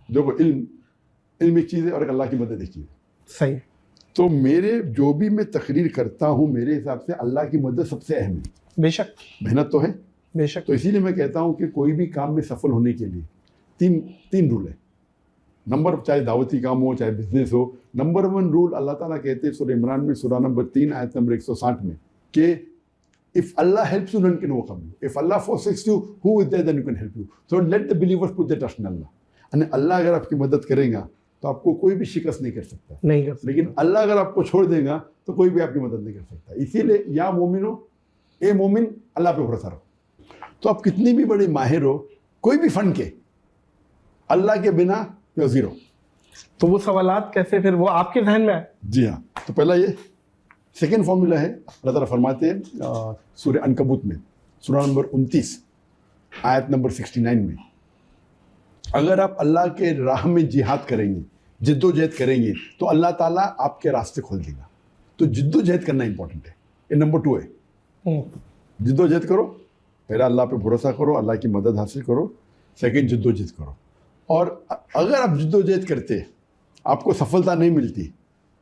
देखो इल्म एक चीज़ है और अल्लाह की मदद एक चीज़ है। सही। तो मेरे जो भी मैं तकरीर करता हूँ, मेरे हिसाब से अल्लाह की मदद सबसे अहम है। बेशक। मेहनत तो है बेशक। तो इसीलिए मैं कहता हूँ कि कोई भी काम में सफल होने के लिए तीन रूल है। नंबर, चाहे दावती काम हो चाहे बिजनेस हो, नंबर 1 रूल अल्लाह ताला कहते हैं सूरह इमरान में, सूरह नंबर 3 आयत नंबर 160 में, कि if Allah helps you none can overcome you, if Allah forsakes you who is there then you can help you, so let the believers put their trust in Allah। यानी अल्लाह अगर आपकी मदद करेगा तो आपको कोई भी शिकस्त नहीं कर सकता, नहीं कर सकता। लेकिन अल्लाह अगर आपको छोड़ देगा तो कोई भी आपकी मदद नहीं कर सकता। इसीलिए या मोमिनो, ए मोमिन, अल्लाह पे भरोसा रखो। तो आप कितनी भी बड़े माहिर हो कोई भी फन के, अल्लाह के बिना यू जीरो। तो वो सवालात कैसे फिर वो आपके जहन में आए? जी हाँ, तो पहला ये सेकेंड फॉर्मूला है, अल्लाह ताला फरमाते हैं सूरह अनकबूत में, सूरह नंबर 29 आयत नंबर 69 में, अगर आप अल्लाह के राह में जिहाद करेंगे, जिद्दोजहद करेंगे, तो अल्लाह ताला आपके रास्ते खोल देगा। तो जिद्दोजहद करना इंपॉर्टेंट है, ये नंबर 2 है। जिद्दोजहद करो, पहला अल्लाह पे भरोसा करो, अल्लाह की मदद हासिल करो, सेकेंड जिद्दोजहद करो। और अगर आप जिद्दोजहद करते आपको सफलता नहीं मिलती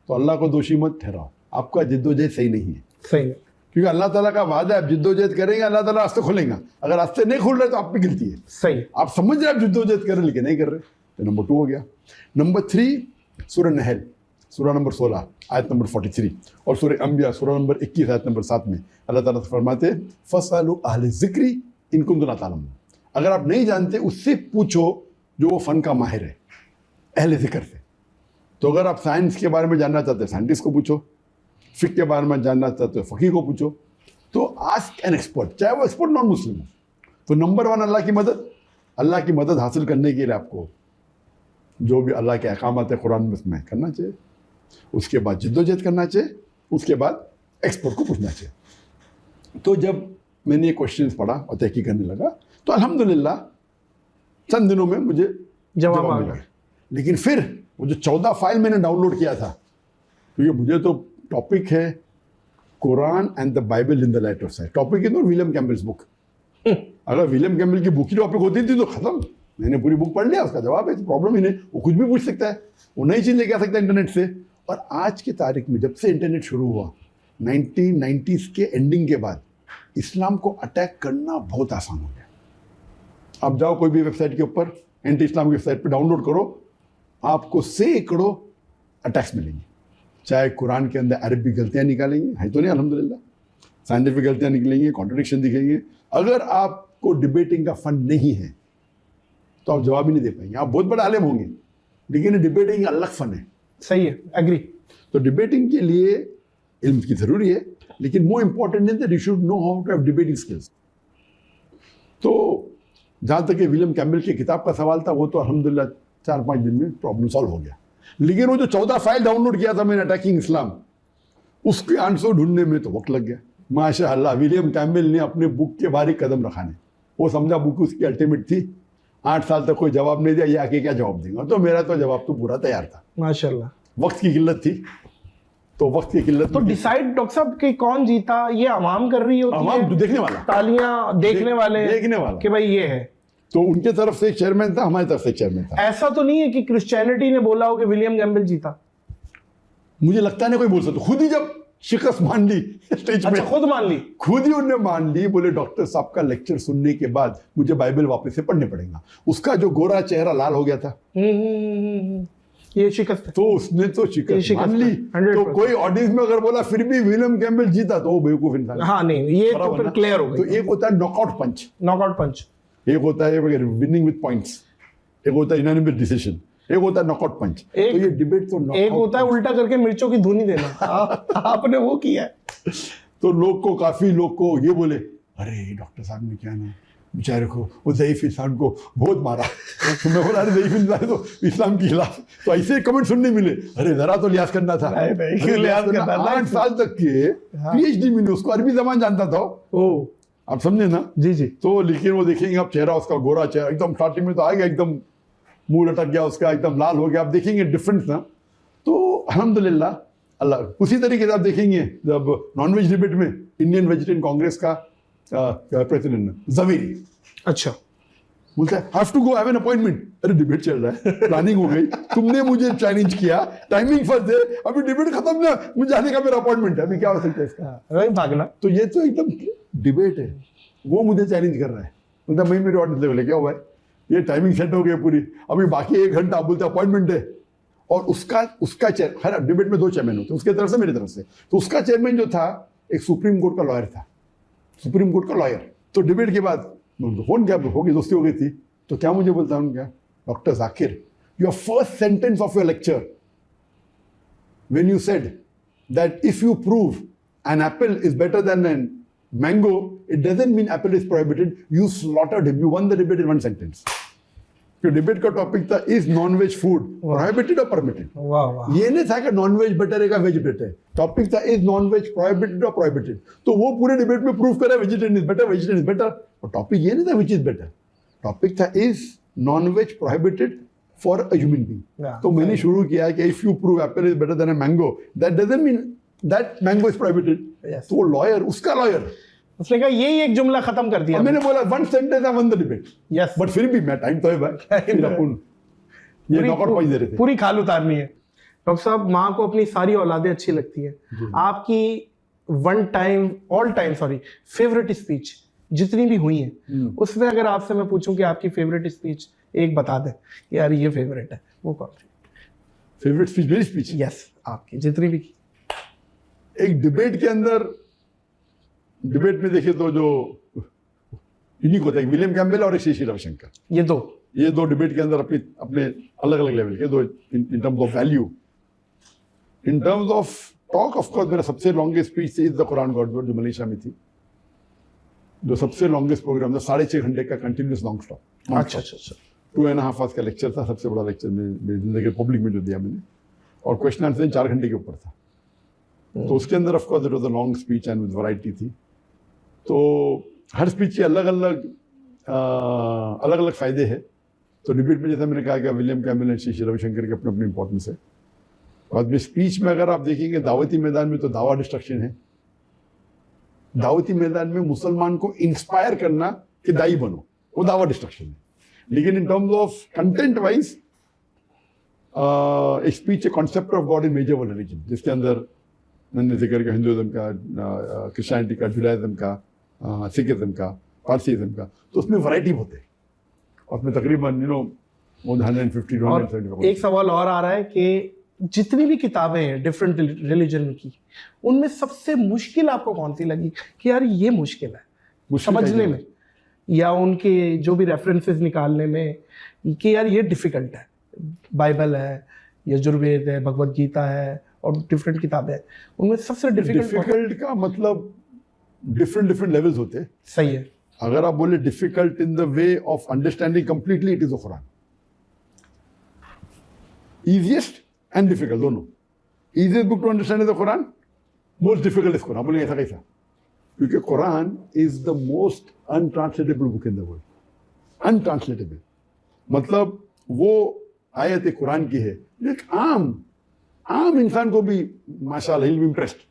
तो अल्लाह को दोषी मत ठहराओ, आपका जिद्दोजहद सही नहीं है। सही है। क्योंकि अल्लाह ताला का वादा है, आप जिद्दोजहद करेंगे अल्लाह ताला रास्ते खोलेगा, अगर रास्ते नहीं खोल रहे तो आप पे गिनती है। सही। आप समझ रहे आप जिद्दोजहद कर रहे लेकिन नहीं कर रहे, तो नंबर 2 हो गया। नंबर 3 सूरह नहल, सूरह नंबर 16 आयत नंबर 43, और सूरह अंबिया सूरह नंबर 21 आयत नंबर 7 में अल्लाह ताला फरमाते हैं फसअलू अहले ज़िक्री इन कुंतुम ला तालमून, अगर आप नहीं जानते उससे पूछो जो वो फ़न का माहिर है, अहले ज़िक्र से। तो अगर आप साइंस के बारे में जानना चाहते हैं साइंटिस्ट को पूछो, फ़िक़्ह के बारे में जानना चाहते हो फ़क़ीह को पूछो। तो आस्क एन एक्सपर्ट, चाहे वो एक्सपर्ट नॉन मुस्लिम हो। तो नंबर 1 अल्लाह की मदद, अल्लाह की मदद हासिल करने के लिए आपको जो भी अल्लाह के अहकामात है कुरान में उसमें करना चाहिए, उसके बाद जिद्दोजहद करना चाहिए, उसके बाद एक्सपर्ट को पूछना चाहिए। तो जब मैंने ये क्वेश्चन पढ़ा और तहकीक करने लगा तो अल्हम्दुलिल्लाह चंद दिनों में मुझे जवाब आ गया। लेकिन फिर वो जो 14 फाइल मैंने डाउनलोड किया था क्योंकि मुझे तो टॉपिक है Quran and the Bible in the light of science. Topic is not William Campbell's book. अगर विलियम कैम्बल की बुक की टॉपिक होती थी तो खत्म, मैंने पूरी बुक पढ़ लिया, उसका जवाब है, प्रॉब्लम ही नहीं। वो कुछ भी पूछ सकता है, वो नई चीज लेके आ सकता है इंटरनेट से। और आज की तारीख में जब से इंटरनेट शुरू हुआ 1990s के एंडिंग के बाद, इस्लाम को अटैक करना बहुत आसान हो गया। आप जाओ कोई भी वेबसाइट के ऊपर, एंटी इस्लाम की वेबसाइट पे डाउनलोड करो, आपको सैकड़ों अटैक्स मिलेंगे। चाहे कुरान के अंदर अरबी गलतियां निकालेंगे, है तो नहीं अल्हम्दुलिल्लाह, साइंटिफिक गलतियां निकलेंगी, कॉन्ट्रडिक्शन दिखेंगे। अगर आपको डिबेटिंग का फंड नहीं है तो आप जवाब ही नहीं दे पाएंगे। आप बहुत बड़ा आलिम होंगे, लेकिन डिबेटिंग अलग फन है। सही है, एग्री। तो डिबेटिंग के लिए इल्म की जरूरी है, लेकिन more important is that you should know how to have debating skills. तो जहाँ तक विलियम कैम्बल की किताब का सवाल था, वो तो अल्हम्दुलिल्लाह 4-5 दिन में प्रॉब्लम सॉल्व हो गया। लेकिन वो जो 14 फाइल डाउनलोड किया था मैंने अटैकिंग इस्लाम, उसके आंसर ढूंढने में तो वक्त लग गया। माशाअल्लाह विलियम कैम्बल ने अपने बुक के बाहर कदम रखा नहीं, वो समझा बुक उसकी अल्टीमेट थी। 8 साल तक कोई जवाब नहीं दिया, ये आके क्या जवाब देगा। तो मेरा तो जवाब तो पूरा तैयार था। माशाल्लाह। वक्त की किल्लत थी, तो वक्त की किल्लत तो डिसाइड डॉक्टर साहब कि कौन जीता ये अवाम कर रही होती है, अवाम देखने वाला, तालियां देखने वाले, देखने वाला कि भाई ये है। तो उनके तरफ से एक चेयरमैन था, हमारी तरफ से एक चेयरमैन था। ऐसा तो नहीं है कि क्रिश्चियनिटी ने बोला हो कि विलियम कैम्बल जीता? मुझे लगता नहीं कोई बोल सकता। खुद ही जब शिकस्त मान ली स्टेज अच्छा, में, खुद मान ली? खुद ही उन्होंने मान ली। बोले डॉक्टर साहब का लेक्चर सुनने के बाद मुझे बाइबल वापस से पढ़ने पड़ेगा। उसका जो गोरा चेहरा लाल हो गया था, ये शिकस्त है। तो उसने तो शिकस्त मान ली। 100%। तो कोई ऑडियंस में अगर बोला फिर भी विलियम कैम्बल जीता, तो वो बेवकूफ इंसान। हाँ नहीं, ये तो फिर क्लियर हो तो गई। एक होता है नॉकआउट पंच, नॉकआउट पंच। एक होता है विनिंग विद पॉइंट्स, एक होता है यूनानिमस डिसीजन, एक होता है नॉकआउट पंच। तो ये डिबेट तो एक होता है उल्टा करके मिर्चों की धुनी देना। आपने वो किया है। तो लोग को, काफी लोग को ये बोले, अरे डॉक्टर साहब ने क्या ना बेचारे को, वो ज़ईफ इंसान को बहुत मारा। तो मैं बोला, अरे ज़ईफ इंसान तो इस्लाम के खिलाफ। तो ऐसे कमेंट सुनने मिले, अरे जरा तो लिहाज करना था। नहीं, लिहाज करना था। 8 साल तक के PhD मिले उसको, अरबी जबान जानता था। ओ, आप समझे ना? जी जी। तो लेकिन वो देखेंगे आप चेहरा उसका, गोरा चेहरा एकदम, स्टार्टिंग में तो आ गया एकदम, मुंह लटक गया उसका, एकदम लाल हो गया। आप देखेंगे डिफरेंस ना। तो अल्हम्दुलिल्लाह अल्लाह। उसी तरीके से आप देखेंगे जब नॉनवेज डिबेट में इंडियन वेजिटेरियन कांग्रेस का प्रेसिडेंट जवेरी, अच्छा, बोलता है have to go, have an appointment. अरे डिबेट चल रहा है, प्लानिंग हो गई, तुमने मुझे चैलेंज किया, टाइमिंग फर्स्ट है, अभी डिबेट खत्म ना, मुझे जाने का मेरा अपॉइंटमेंट है, अभी क्या हो सकता है इसका? वही भागना। तो ये तो एकदम डिबेट है, वो मुझे चैलेंज कर रहा है। बोलता मैं मेरे ऑडियंस बोले क्या हुआ है, ये टाइमिंग सेट हो गई पूरी, अभी बाकी 1 घंटा। आप बोलते अपॉइंटमेंट है। और उसका चेयर, हर डिबेट में 2 चेयरमैन होते हैं, उसके तरफ से मेरी तरफ से। तो उसका चेयरमैन जो था एक सुप्रीम कोर्ट का लॉयर था, सुप्रीम कोर्ट का लॉयर। तो डिबेट के बाद उनको फोन किया, होगी दोस्ती हो गई थी। तो क्या मुझे बोलता हूँ, क्या doctor Zakir, your first sentence of your lecture when you said that if you prove an apple is better than an mango, it doesn't mean apple is prohibited, you slaughtered him, you won the debate in 1 sentence. तो debate का topic था is nonveg food prohibited और permitted. वाह वाह। ये नहीं था कि नॉनवेज बेटर है का वेज बेटर है, टॉपिक था इज नॉनवेज प्रोहिबिटेड और प्रोहिबिटेड। तो वो पूरे डिबेट में प्रूव करे vegetarian is better, vegetarian is better. और टॉपिक ये नहीं था विच इज बेटर, टॉपिक था is nonveg prohibited for a human being. तो मैंने शुरू किया कि if you prove apple is better than a mango, that doesn't mean that mango is prohibited. तो वो लॉयर, उसका लॉयर, उसने कहा यही एक जुमला खत्म कर दिया। मैंने बोला 1 sentence I one the debate. Yes, but फिर भी मैं टाइम तो है भाई, फिर अपन ये नॉकआउट पॉइंट दे रहे थे। पूरी खाल उतारनी है। डॉक्टर साहब, माँ को अपनी सारी औलादें अच्छी लगती हैं, आपकी ऑल टाइम फेवरेट स्पीच जितनी भी हुई हैं, उसमें अगर आपसे मैं पूछूं कि आपकी फेवरेट स्पीच एक बता दें, यार ये फेवरेट है, वो कौन सी? फेवरेट स्पीच, मेरी स्पीच? यस, आपकी जितनी भी। एक डिबेट के अंदर, डिबेट में देखिए तो जो यूनिक होता है, विलियम कैम्बल और श्री रविशंकर, ये दो डिबेट के अंदर अपने अलग अलग लेवल के दो, इन terms of value, in terms of talk. Of course मेरा सबसे longest speech is the Quran God word, जो मलेशिया में थी, जो सबसे लॉन्गेस्ट प्रोग्राम था, 6.5 घंटे का कंटिन्यूस नॉन स्टॉप। अच्छा, 2.5 आवर्स का लेक्चर था, सबसे बड़ा लेक्चर मेरी जिंदगी पब्लिक में जो दिया मैंने। और क्वेश्चन आंसर 4 घंटे के ऊपर था। तो उसके अंदर of course it was a long speech and with variety थी। तो हर स्पीच के अलग अलग फायदे हैं। तो डिबेट में जैसा मैंने कहा कि William Campbell and Shri Ravishankar के अपने अपने इंपॉर्टेंस है। बाद में स्पीच में अगर आप देखेंगे दावती मैदान में तो दावा डिस्ट्रक्शन है, दावती मैदान में मुसलमान को इंस्पायर करना कि दाई बनो, वो दावा डिस्ट्रक्शन है। लेकिन in terms of content wise एक speech, a concept of God in major world religion, जिसके अंदर मैंने जिक्र किया हिंदुइज्म का, क्रिश्चियनिटी का, जुडाइज्म का, सिखिज्म का, पारसीइज्म का, तो उसमें वैरायटी होते हैं और उसमें तकरीबन more than 150 to 175। एक सवाल और आ रहा है कि जितनी भी किताबें हैं डिफरेंट रिलीजन की, उनमें सबसे मुश्किल आपको कौन सी लगी कि यार ये मुश्किल है समझने में, या उनके जो भी रेफरेंसेस निकालने में कि यार ये डिफिकल्ट है? बाइबल है, यजुर्वेद है, भगवत गीता है और डिफरेंट किताबें हैं, उनमें सबसे डिफिकल्ट का मतलब डिफरेंट लेवल्स होते हैं। सही है। अगर आप बोले difficult in the way of understanding completely, it is the Quran. easiest and difficult दोनों। easiest book to understand is the Quran, most difficult is Quran। बोलेंगे ऐसा कैसा? क्योंकि Quran is the most untranslatable book in the world, untranslatable। मतलब वो आयत कुरान की है, एक आम इंसान को भी माशाल्लाह he'll be impressed,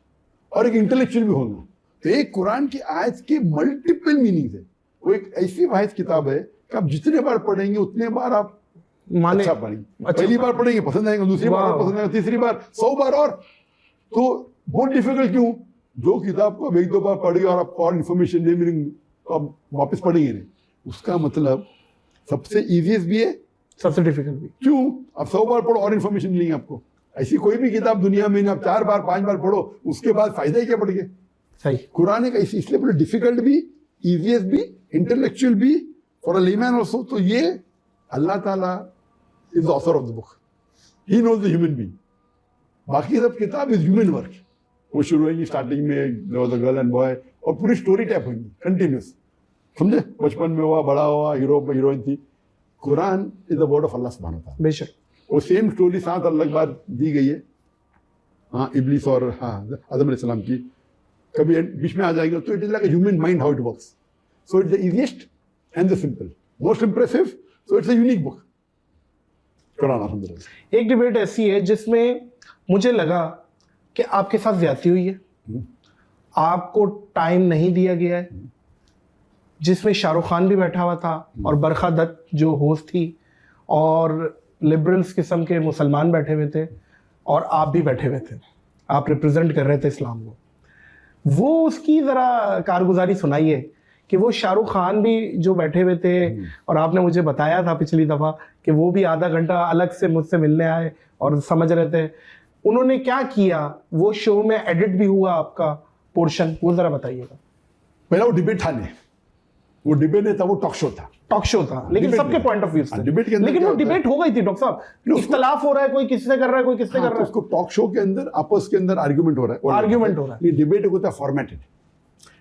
और एक इंटेलेक्चुअल भी होगा। तो एक कुरान की आयत के मल्टीपल मीनिंग्स है। वो एक ऐसी वाहिद किताब है कि आप जितने बार पढ़ेंगे उतने बार आप माने अच्छा पढ़ेंगे। पहली बार पढ़ेंगे पसंद आएंगे, दूसरी बार पसंद आएंगे, तीसरी बार 100 बार। और तो बहुत डिफिकल्ट क्यों? जो किताब को अब 1-2 बार पढ़ेगा और आपको और इन्फॉर्मेशन नहीं मिलेंगी तो आप वापस पढ़ेंगे नहीं। उसका मतलब सबसे इजीएस्ट भी है, सबसे डिफिकल्ट भी। क्यों? आप 100 बार पढ़ो और इन्फॉर्मेशन मिलेंगी आपको। ऐसी कोई भी किताब दुनिया में आप 4 बार 5 बार पढ़ो, उसके बाद फायदा ही क्या पढ़ गए? सही। कुरान एक ऐसी, इसलिए बोले डिफिकल्ट भी, इजीएस्ट भी, इंटेलेक्चुअल भी, फॉर अ लेमैन ऑल्सो। तो ये अल्लाह ताला is the author of the book, he knows the human being। बाकी सब किताब is human work। वो शुरू होगी स्टार्टिंग में there was a girl and boy, और पूरी स्टोरी टाइप होगी कंटिन्यूस, समझे? बचपन में हुआ, बड़ा हुआ, हीरो हीरोइन थी। Quran is the word of Allah सुब्हानहू व तआला। बेशक वो सेम स्टोरी 7 अलग बार दी गई है। हाँ, इब्लीस और आदम अलैहिस्सलाम की कभी बीच में आ जाएंगे। तो it is like a human mind how it works. So it's the easiest and the simple, most impressive, so it's a unique book Quran. अल्हम्दुलिल्लाह। एक डिबेट ऐसी है जिसमें मुझे लगा कि आपके साथ ज्यादती हुई है, आपको टाइम नहीं दिया गया है, जिसमें शाहरुख खान भी बैठा हुआ था और बरखा दत्त जो होस्ट थी, और लिबरल्स किस्म के मुसलमान बैठे हुए थे, और आप भी बैठे हुए थे, आप रिप्रेजेंट कर रहे थे इस्लाम को। वो उसकी ज़रा कारगुजारी सुनाइए कि वो शाहरुख खान भी जो बैठे हुए थे, और आपने मुझे बताया था पिछली दफ़ा कि वो भी आधा घंटा अलग से मुझसे मिलने आए और समझ रहे थे, उन्होंने क्या किया, वो शो में एडिट भी हुआ आपका पोर्शन, वो ज़रा बताइएगा। पहला वो डिबेट था नहीं, वो डिबेट नहीं था, वो टॉक शो था। टॉक शो था, लेकिन सबके पॉइंट ऑफ व्यू से डिबेट के अंदर, लेकिन वो डिबेट हो गई थी डॉक्टर साहब। इख्तलाफ हो रहा है, कोई किससे कर रहा है, कोई किससे कर रहा है। उसको टॉक शो के अंदर आपस के अंदर आर्ग्यूमेंट हो रहा है, आर्ग्यूमेंट हो रहा है। ये डिबेट होता है फॉर्मेटेड,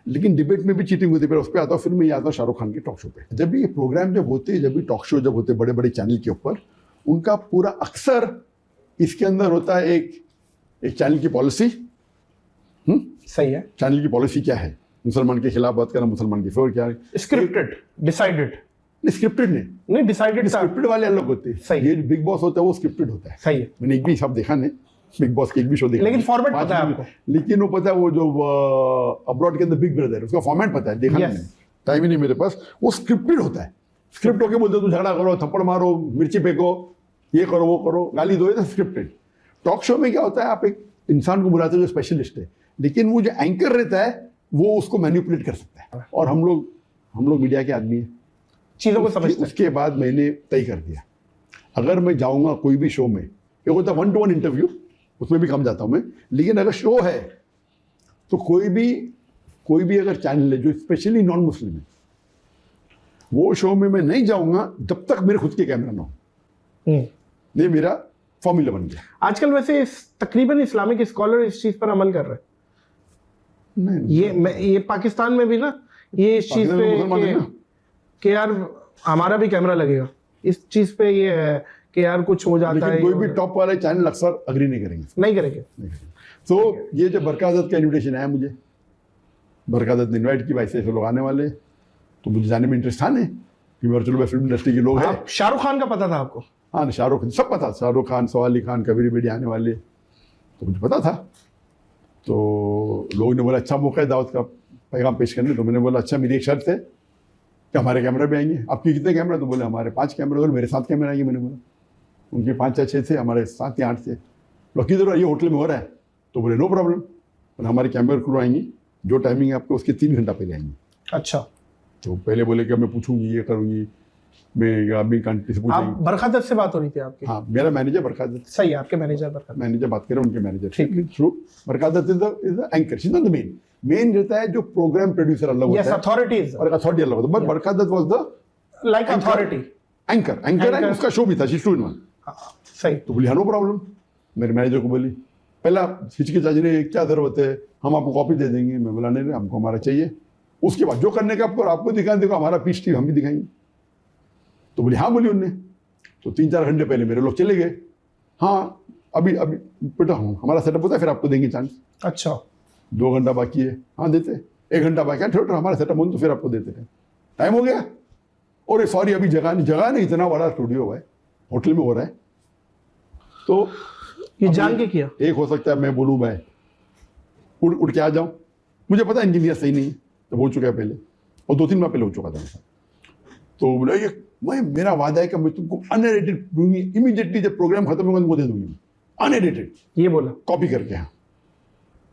लेकिन डिबेट में भी चीटिंग होती है। उस पर आता हूँ, फिर मैं आता हूँ शाहरुख खान के टॉक शो पे। जब भी ये प्रोग्राम जब होते, जब भी टॉक शो जब होते बड़े बड़े चैनल के ऊपर, उनका पूरा अक्सर इसके अंदर होता है एक चैनल की पॉलिसी। सही है। चैनल की पॉलिसी क्या है? मुसलमान के खिलाफ बात करना, मुसलमान की फेवर क्या है? स्क्रिप्टेड, डिसाइडेड स्क्रिप्टेड नहीं डिसाइडेड। स्क्रिप्टेड वाले अलग होते हैं। सही। ये बिग बॉस होता है वो स्क्रिप्टेड होता है। सही है। मैंने एक भी सब देखा नहीं, बिग बॉस के एक भी शो देखा, लेकिन फॉर्मेट पता है आपको। लेकिन वो पता है वो जो अब्रॉड के अंदर बिग ब्रदर, उसका फॉर्मेट पता है, देखा नहीं, टाइम ही नहीं मेरे पास। वो स्क्रिप्टेड होता है। स्क्रिप्ट होके बोलते तू झगड़ा करो, थप्पड़ मारो, मिर्ची फेंको, ये करो, वो करो, गाली दो, ये स्क्रिप्टेड। टॉक शो में क्या होता है, आप एक इंसान को बुलाते हो जो स्पेशलिस्ट है, लेकिन वो जो एंकर रहता है वो उसको मैनिपुलेट कर सकता है। और हम लोग मीडिया के आदमी हैं, चीज़ों को समझते हैं। उसके बाद मैंने तय कर दिया, अगर मैं जाऊंगा कोई भी शो में, एक होता है 1-to-1 इंटरव्यू, उसमें भी कम जाता हूं मैं, लेकिन अगर शो है तो कोई भी अगर चैनल है जो स्पेशली नॉन मुस्लिम है, वो शो में मैं नहीं जाऊंगा जब तक मेरे खुद के कैमरा ना हो। ये मेरा फॉर्मूला बन गया। आजकल वैसे तकरीबन इस्लामिक स्कॉलर इस चीज पर अमल कर रहे हैं। ये पाकिस्तान में भी ना, ये इस चीज पे कि यार हमारा भी कैमरा लगेगा, इस चीज पे ये है कि यार कुछ हो जाता है। कोई भी टॉप वाले चैनल अक्सर अग्री नहीं करेंगे। तो ये जब बरकादत का इन्विटेशन आया मुझे, बरकादत ने इन्वाइट की, भाई से लोग आने वाले, तो मुझे जाने में इंटरेस्ट था नहीं कि मेरे चलो फिल्म इंडस्ट्री के लोग हैं। शाहरुख खान का पता था आपको? हाँ, शाहरुख सब पता, शाहरुख खान, सवाली खान, कबीर बेडी आने वाले, तो मुझे पता था। तो लोगों ने बोला अच्छा मौका है दावत का पैगाम पेश करने। तो मैंने बोला अच्छा, मेरी एक शर्त है कि हमारे कैमरा भी आएंगे। आपके कितने कैमरा? तो बोले हमारे 5 कैमरे। बोले मेरे 7 कैमरे आएंगे। मैंने बोला उनके 5 या 6 थे, हमारे 7 या 8 थे। लोग किधर ये होटल में हो रहा है? तो बोले नो प्रॉब्लम, बोले हमारे कैमरा क्रू आएंगी, जो टाइमिंग है आपको उसके 3 घंटा पहले आएंगी। अच्छा। तो पहले बोले कि मैं पूछूंगी, ये करूंगी, मैं अभी कंट्री से आप पूछूंगी। बरखादत से बात हो रही थी आपकी? हाँ, मेरा मैनेजर बरखादत। सही है, आपके मैनेजर बरखादत। मैनेजर बात करें, उनके मैनेजर ठीक। Through Barkha Dutt is the anchor, she is not the main रहता है, जो प्रोग्राम प्रोड्यूसर अलग होता यस, है अथॉरिटीज और अथॉरिटी अलग होता है। But Barkha Dutt was the like authority anchor and उसका शो भी था, शी टू इन वन। सही। तो बोली हाँ नो प्रॉब्लम। मेरे मैनेजर को बोली, पहला हिचकिचाई ने क्या जरूरत है, हम आपको कॉपी दे देंगे। मैं बोला नहीं, हमको हमारा चाहिए। उसके बाद जो करने का आपको दिखाने देखो, हमारा पीस टीवी हम भी दिखाएंगे। तो बोली हाँ, बोली उनने। तो 3-4 घंटे पहले मेरे लोग चले गए। हाँ अभी बेटा हमारा सेटअप होता है, फिर आपको देंगे चांस। अच्छा। 2 घंटा बाकी है, हाँ देते। 1 घंटा बाकी है, थोड़ा हमारा सेटअप हो तो फिर आपको देते हैं। टाइम हो गया। और सॉरी अभी जगह नहीं, इतना बड़ा स्टूडियो है, होटल में हो रहा है। तो ये जान के किया? एक हो सकता है मैं बोलूँ मैं उड़ के आ जाऊँ, मुझे पता है इनकी नीयत सही नहीं है, तो हो चुका है पहले, और 2-3 बार पहले हो चुका था मेरे साथ। तो बोला ये मेरा वादा है कि मैं तुमको अनएडिटेड दूंगी, इमीडिएटली जब प्रोग्राम खत्म होगा तुमको दे दूंगी, अनएडिटेड। ये बोला कॉपी करके। हाँ,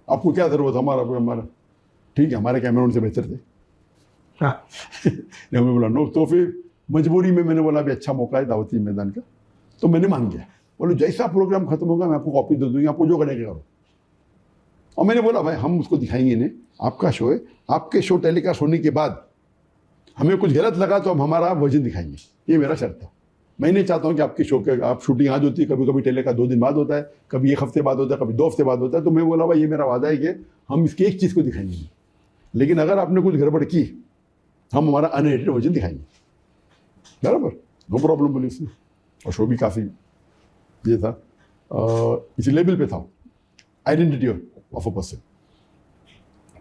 आपको क्या जरूरत, हमारा ठीक है, हमारे कैमरा उनसे बेहतर थे। हाँ। मैं बोला नो। तो फिर मजबूरी में मैंने बोला अभी अच्छा मौका है दावती मैदान का, तो मैंने मान गया। बोलो जैसा प्रोग्राम खत्म होगा मैं आपको कॉपी दे दूंगी, आपको जो करने के करो। और मैंने बोला भाई हम उसको दिखाएंगे नहीं, आपका शो है, आपके शो टेलीकास्ट होने के बाद हमें कुछ गलत लगा तो हम हमारा वर्जन दिखाएंगे, ये मेरा शर्त था। मैं नहीं चाहता हूँ कि आपके शो के आप शूटिंग आज होती है, कभी कभी टेलीकास्ट 2 दिन बाद होता है, कभी 1 हफ्ते बाद होता है, कभी 2 हफ्ते बाद होता है। तो मैं बोला भाई ये मेरा वादा है कि हम इसकी एक चीज़ को दिखाएंगे, लेकिन अगर आपने कुछ गड़बड़ की हम हमारा अनएडिटेड वर्जन दिखाएंगे। बराबर, नो प्रॉब्लम बोली उसने। और शो भी काफ़ी ये था, इसी लेवल पे था, आइडेंटिटी ऑफ अ पर्सन।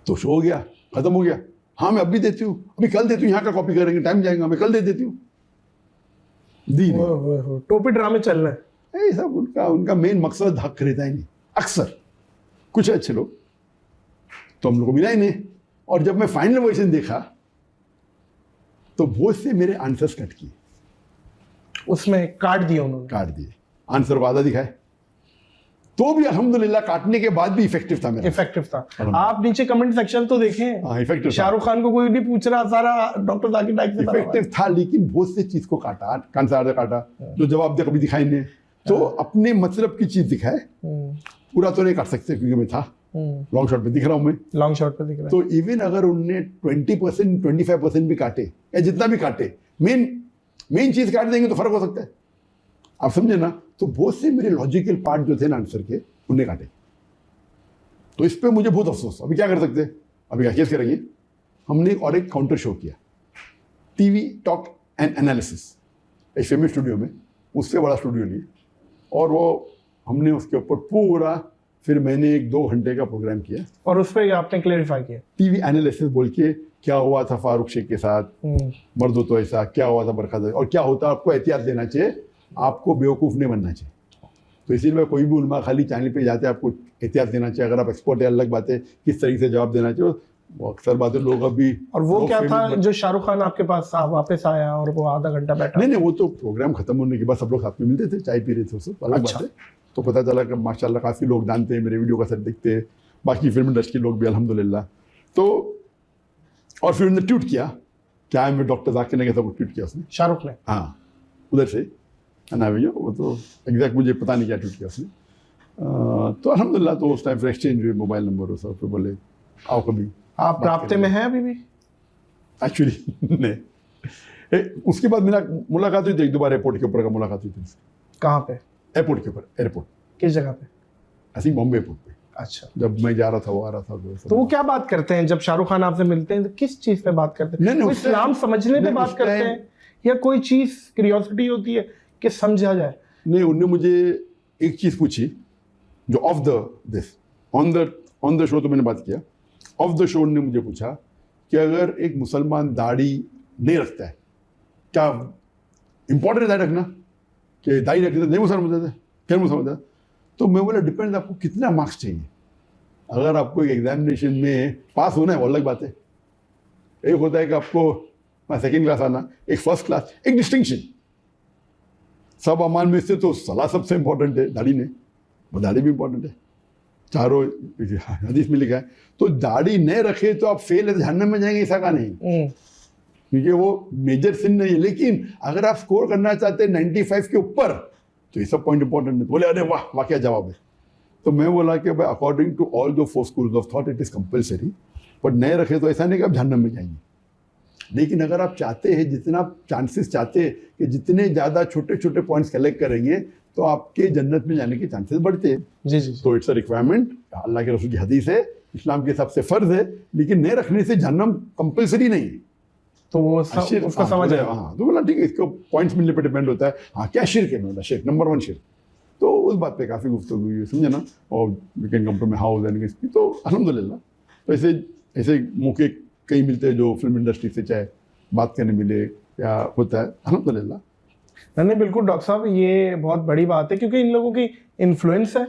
तो शो हो गया, खत्म हो गया। हाँ मैं अभी देती हूँ, अभी कल देती हूँ, यहाँ का कॉपी करेंगे, टाइम जाएगा, मैं कल दे देती हूँ। दी नहीं। टोपी ड्रामे चल रहे हैं। ये सब उनका मेन मकसद हक रहता ही नहीं। अक्सर कुछ अच्छे लोग तो हम लोग को मिला ही नहीं। और जब मैं फाइनल वर्जन देखा तो बहुत से मेरे आंसर्स कट किए, उसमें काट दिए उन्होंने, काट दिए, आंसर को आधा दिखाए। तो भी अल्हम्दुलिल्लाह काटने के बाद भी इफेक्टिव था मेरा। इफेक्टिव था। आप नीचे कमेंट सेक्शन तो देखें, हाँ इफेक्टिव। शाहरुख खान को कोई नहीं पूछ रहा, सारा डॉक्टर जाकिर नाइक से इफेक्टिव था, लेकिन बहुत से चीज को काटा, कान से आधा काटा, जो जवाब दे कभी दिखाई नहीं। तो अपने मतलब की चीज दिखाए, पूरा तो नहीं काट सकते क्योंकि मैं था लॉन्ग शॉट पे दिख रहा हूँ मैं, लॉन्ग शॉट पे दिख रहा है। तो इवन अगर उनने 20% 25% भी काटे या जितना भी काटे, मेन चीज काट देंगे तो फर्क हो सकता है, आप समझे ना। तो बहुत से मेरे लॉजिकल पार्ट जो थे ना आंसर के, उनने काटे। तो इस पे मुझे बहुत अफसोस। अभी क्या कर सकते हैं, अभी क्या केस करेंगे। हमने और एक काउंटर शो किया, टीवी टॉक एंड एनालिसिस, एक फेमस स्टूडियो में, उससे बड़ा स्टूडियो लिए, और वो हमने उसके ऊपर पूरा, फिर मैंने 1-2 घंटे का प्रोग्राम किया और उस पर आपने क्लेरिफाई किया, टीवी एनालिसिस बोल के, क्या हुआ था फारूक शेख के साथ, मर्द हो तो ऐसा, क्या हुआ था बरखा, और क्या होता, आपको एहतियात देना चाहिए, आपको बेवकूफ़ नहीं बनना चाहिए। तो इसीलिए कोई भी उलमा खाली चैनल पे जाते हैं, आपको एहतियात देना चाहिए। अगर आप एक्सपर्ट है अलग बात है, किस तरीके से जवाब देना चाहिए, वो अक्सर बातें लोग अभी। और वो क्या था जो शाहरुख खान आपके पास वापस आया और वो आधा घंटा बैठा? नहीं, वो तो प्रोग्राम खत्म होने के बाद सब लोग साथ में मिलते थे, चाय पी रहे थे, उससे अलग बात है। तो पता चला कि माशाल्लाह काफ़ी लोग जानते हैं, मेरे वीडियो का सब देखते हैं, बाकी फिल्म इंडस्ट्री के लोग भी अल्हम्दुलिल्लाह। तो और फिर उन्होंने ट्वीट किया, क्या है, मैं डॉक्टर जाकिर ने कैसा वो ट्वीट किया उसने, शाहरुख ने, हाँ उधर से ना भैया, वो तो एग्जैक्ट मुझे पता नहीं क्या ट्वीट किया उसने। तो अल्हम्दुलिल्लाह, तो उस टाइम फिर एक्सचेंज हुए मोबाइल नंबर, और सब फिर बोले आओ कभी। आप राब्ते में हैं अभी भी? एक्चुअली नहीं, उसके बाद मेरा मुलाकात हुई थी 1-2 बार, एयरपोर्ट के ऊपर का मुलाकात हुई थी। कहाँ पे? एयरपोर्ट के ऊपर, एयरपोर्ट किस जगह पे? आई थिंक बॉम्बे एयरपोर्ट पे। अच्छा, जब मैं जा रहा था, वो आ रहा था। तो वो क्या बात करते हैं जब शाहरुख खान आपसे मिलते हैं, तो किस चीज पे बात करते हैं? नहीं, इस्लाम समझने पे बात करते हैं या कोई चीज क्यूरियोसिटी होती है कि समझा जाए? नहीं, उनने मुझे एक चीज़ पूछी जो of the this, on the show तो मैंने बात किया, ऑफ द शो उन्होंने मुझे पूछा कि अगर एक मुसलमान दाढ़ी नहीं रखता है, क्या इंपॉर्टेंट है दाढ़ी रखना, कि दाढ़ी रखते नहीं मुसलमान होता, क्या मुसलमान होता? तो मैं बोला डिपेंड आपको कितना मार्क्स चाहिए। अगर आपको एक एग्जामिनेशन में पास होना है वो अलग बात है, एक होता है कि आपको सेकेंड क्लास आना, एक फर्स्ट क्लास, एक डिस्टिंक्शन। सब अमान में से तो सलाह सबसे इंपॉर्टेंट है, दाढ़ी नहीं, वो दाढ़ी भी इंपॉर्टेंट है, चारों हदीस में लिखा है। तो दाढ़ी नहीं रखे तो आप फेल है, जहन्नम में जाएंगे, ऐसा का नहीं, क्योंकि वो मेजर सिन नहीं है। लेकिन अगर आप स्कोर करना चाहते हैं 95 के ऊपर तो ये सब पॉइंट इंपॉर्टेंट है। बोले अरे वाह वाह क्या जवाब है। तो मैं बोला कि भाई according to all the 4 schools of thought it is compulsory, पर नहीं रखे तो ऐसा नहीं कि आप जहन्नम में जाएंगे। लेकिन अगर आप चाहते हैं, जितना चांसेस चाहते हैं कि जितने ज़्यादा छोटे छोटे पॉइंट्स कलेक्ट करेंगे तो आपके जन्नत में जाने के चांसेस बढ़ते हैं। जी जी। तो इट्स अ रिक्वायरमेंट, अल्लाह के रसूल की हदीस है, इस्लाम के हिसाब से फ़र्ज है, लेकिन नहीं रखने से जहन्नम कंपलसरी नहीं है। तो वो उसका समझ है। हाँ, तो बोला ठीक है, इसको पॉइंट्स मिलने पर डिपेंड होता है। हाँ क्या शिर्क है, बोला शिर्क नंबर 1 शिर्क। तो उस बात पे काफ़ी गुफ्तगू हुई, समझे ना, और we can come to my house and इसकी। तो अल्हम्दुलिल्लाह तो ऐसे मौके कई मिलते हैं जो फिल्म इंडस्ट्री से चाहे बात करने मिले या होता है, अल्हम्दुलिल्लाह। नहीं बिल्कुल डॉक्टर साहब, ये बहुत बड़ी बात है, क्योंकि इन लोगों की इन्फ्लुएंस है,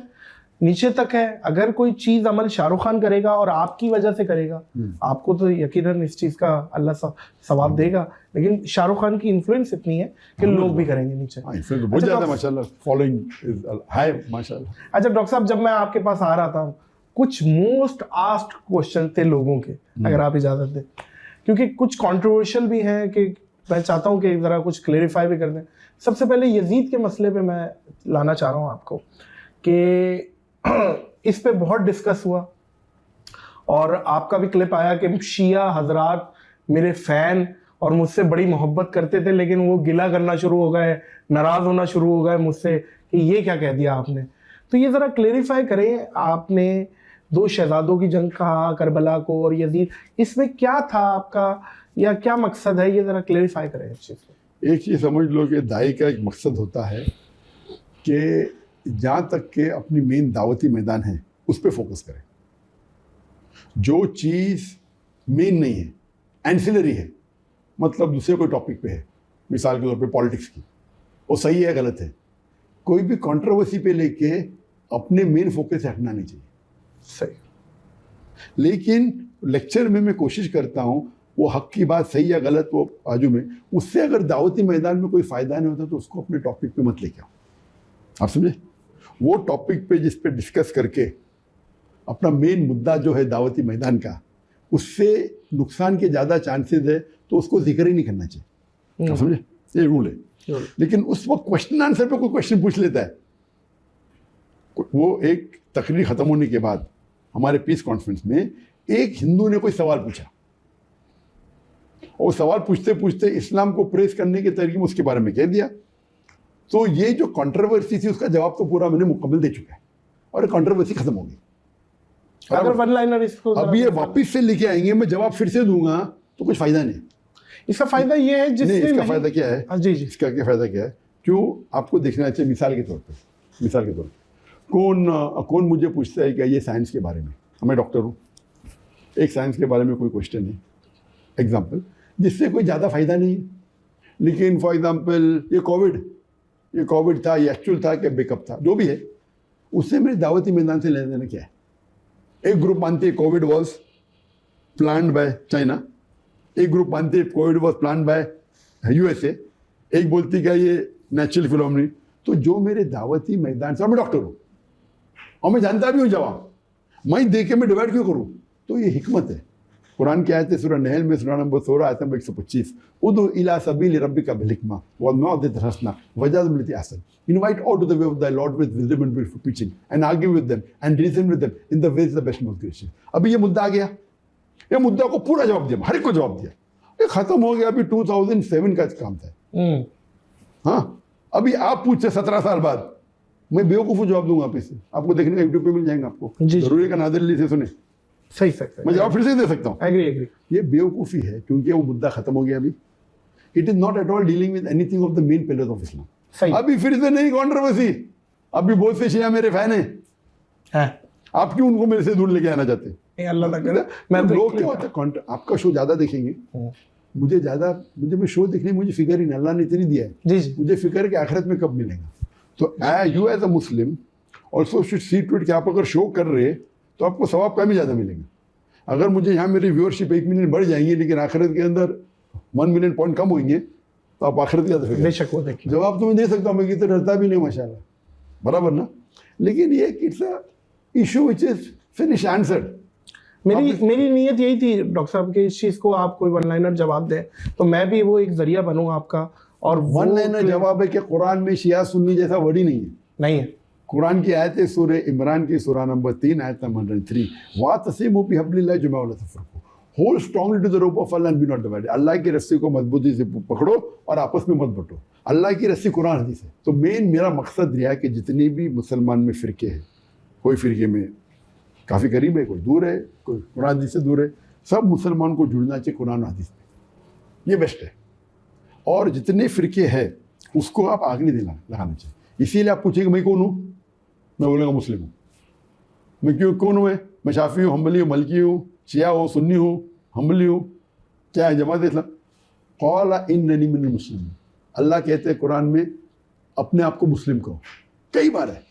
नीचे तक है। अगर कोई चीज़ अमल शाहरुख खान करेगा और आपकी वजह से करेगा, आपको तो यकीनन इस चीज़ का अल्लाह सवाब देगा, लेकिन शाहरुख खान की इन्फ्लुएंस इतनी है कि लोग भी करेंगे नीचे। बहुत ज़्यादा माशाल्लाह, फॉलोइंग इज हाई माशाल्लाह। अच्छा डॉक्टर साहब, जब मैं आपके पास आ रहा था, कुछ मोस्ट आस्क्ड क्वेश्चन थे लोगों के, अगर आप इजाज़त दें, क्योंकि कुछ कंट्रोवर्शियल भी हैं कि मैं चाहता हूँ कि ज़रा कुछ क्लेरिफाई भी कर दें। सबसे पहले यजीद के मसले पे मैं लाना चाह रहा हूँ आपको कि इस पे बहुत डिस्कस हुआ और आपका भी क्लिप आया कि शिया हजरात मेरे फ़ैन और मुझसे बड़ी मोहब्बत करते थे, लेकिन वो गिला करना शुरू हो गए, नाराज़ होना शुरू हो गए मुझसे कि ये क्या कह दिया आपने। तो ये ज़रा क्लेरिफाई करें, आपने 2 शहजादों की जंग कहा, करबला को और यजीद, इसमें क्या था आपका या क्या मकसद है, ये ज़रा क्लेरिफाई करें इस चीज़ को। एक चीज़ समझ लो कि दाई का एक मकसद होता है कि जहाँ तक के अपनी मेन दावती मैदान है उस पर फोकस करें। जो चीज़ मेन नहीं है, एंसिलरी है, मतलब दूसरे कोई टॉपिक पे है, मिसाल के तौर पे पॉलिटिक्स की, वो सही है गलत है, कोई भी कंट्रोवर्सी पे लेके अपने मेन फोकस से हटना नहीं चाहिए। सही। लेकिन लेक्चर में मैं कोशिश करता हूँ वो हक की बात सही या गलत वो बाजू में, उससे अगर दावती मैदान में कोई फ़ायदा नहीं होता तो उसको अपने टॉपिक पे मत लेके आओ। आप समझे, वो टॉपिक पे जिस पे डिस्कस करके अपना मेन मुद्दा जो है दावती मैदान का, उससे नुकसान के ज़्यादा चांसेस है, तो उसको जिक्र ही नहीं करना चाहिए। आप समझे, ये रूल है। लेकिन उस वक्त क्वेश्चन आंसर पे कोई क्वेश्चन पूछ लेता है। वो एक तकरीर ख़त्म होने के बाद हमारे पीस कॉन्फ्रेंस में एक हिंदू ने कोई सवाल पूछा, और सवाल पूछते पूछते इस्लाम को प्रेस करने के तरीके में उसके बारे में कह दिया। तो ये जो कंट्रोवर्सी थी उसका जवाब तो पूरा मैंने मुकम्मल दे चुका है और कंट्रोवर्सी खत्म हो गई। अगर वन लाइनर इसको अब ये वापस से लेके आएंगे, मैं जवाब फिर से दूंगा तो कुछ फायदा नहीं। इसका फायदा ये है जिससे इसका फायदा क्या है, जी जी, इसका क्या फायदा क्या है, क्यों आपको देखना चाहिए। मिसाल के तौर पर कौन मुझे पूछता है कि ये साइंस के बारे में, मैं डॉक्टर हूँ, एक साइंस के बारे में कोई क्वेश्चन है, एग्जाम्पल जिससे कोई ज़्यादा फायदा नहीं है, लेकिन फॉर एग्जाम्पल ये कोविड था, ये एक्चुअल था कि बेकअप था, जो भी है, उससे मेरे दावती मैदान से लेने देना क्या है। एक ग्रुप मानते हैं Covid was planned by China, एक ग्रुप मानते हैं Covid was planned by USA, एक बोलती क्या ये नेचुरल फिनोमेना। तो जो मेरे दावती मैदान से, मैं डॉक्टर हूँ और मैं जानता भी हूँ जवाब, मैं दे के मैं डिवाइड क्यों करूँ, तो ये हिकमत है। कुरान की आयत है सूरह नहल में, सूरह नंबर 16 आयत नंबर 125, उदु इला सबील रब्बिका बिल हिकमा व मौइज़तिल हसना वजअल बिल्लती अहसन, invite all to the way of the Lord with wisdom and beautiful teaching and argue with them and reason with them in the ways the best most gracious. अभी ये मुद्दा आ गया, ये मुद्दा को पूरा जवाब दिया, हर एक को जवाब दिया, ये खत्म हो गया। अभी 2007 का काम था। हाँ, अभी आप पूछे 17 साल बाद, मैं बेवकूफ़ जवाब दूंगा आप इससे, आपको देखने का यूट्यूब पे मिल जाएगा आपको, जरूरी का नादिर अली से सुने, सही मैं जवाब फिर से दे सकता हूँ। एग्री। ये बेवकूफ़ी है क्योंकि वो मुद्दा खत्म हो गया। अभी it is not at all dealing with anything of the main pillars of Islam. अभी फिर से नई कंट्रोवर्सी, अभी बहुत से शिया मेरे फैन हैं, आप क्यों उनको मेरे से दूर लेके आना चाहते हैं? अल्लाह ना करे। मैं तो लोग क्या होता है, आपका शो ज्यादा देखेंगे, मुझे मैं शो देखने मुझे फिक्र ही नहीं, अल्लाह ने इतनी दिया है, जी जी, मुझे फिक्र है कि आखिरत में कब मिलेगा। तो you as a Muslim also should see to it कि आप अगर शो कर रहे तो आपको सवाब कम ही ज़्यादा मिलेगा। अगर मुझे यहाँ मेरी व्यूअरशिप 1 मिलियन बढ़ जाएंगी लेकिन आखिरत के अंदर 1 मिलियन पॉइंट कम होंगे तो आप आखिरत ज़्यादा फिक्र। बेशक वो देखिए जवाब तो मैं दे सकता हूँ, मैं कितना डरता भी नहीं माशाल्लाह, बराबर ना। लेकिन ये it's a issue which is finish answered. मेरी नीयत यही थी डॉक्टर साहब कि इस चीज़ को आप कोई वन लाइनर जवाब दें तो मैं भी वो एक जरिया बनूँ आपका। और वन लाइनर जवाब है कि कुरान में शिया सुन्नी जैसा वर्ड ही नहीं है। नहीं है। कुरान की आयत है सूरह इमरान की सूरह नंबर 3 आयत नंबर 103, वातसिमू बिहब्लिल्लाह जमा वला तफरकू, hold strongly to the rope of Allah and be not divided. अल्लाह की रस्सी को मजबूती से पकड़ो और आपस में मत बंटो। अल्लाह की रस्सी कुरान हदीस है। तो मेन मेरा मकसद रहा है कि जितनी भी मुसलमान में फ़िरके हैं, कोई फ़िरके में काफ़ी करीब है, कोई दूर है, कोई कुरान हदीस से दूर है, सब मुसलमान को जुड़ना चाहिए कुरान हदीस में, ये बेस्ट है। और जितने फ़िरके हैं उसको आप आग नहीं देना लगाना चाहिए। इसीलिए आप पूछेंगे मैं कौन हूँ, मैं बोलूँगा मुस्लिम हूँ। मैं क्यों कौन हूँ? मैं शाफी हूँ, हम्बली हूँ, मलकी हूँ, शिया हूँ, सुन्नी हूँ, हम्बली हूँ, क्या है जमात इस्लाम? क़ाला इन्ननी मिनल मुस्लिमीन। अल्लाह कहते हैं कुरान में अपने आप को मुस्लिम कहो, कई बार है,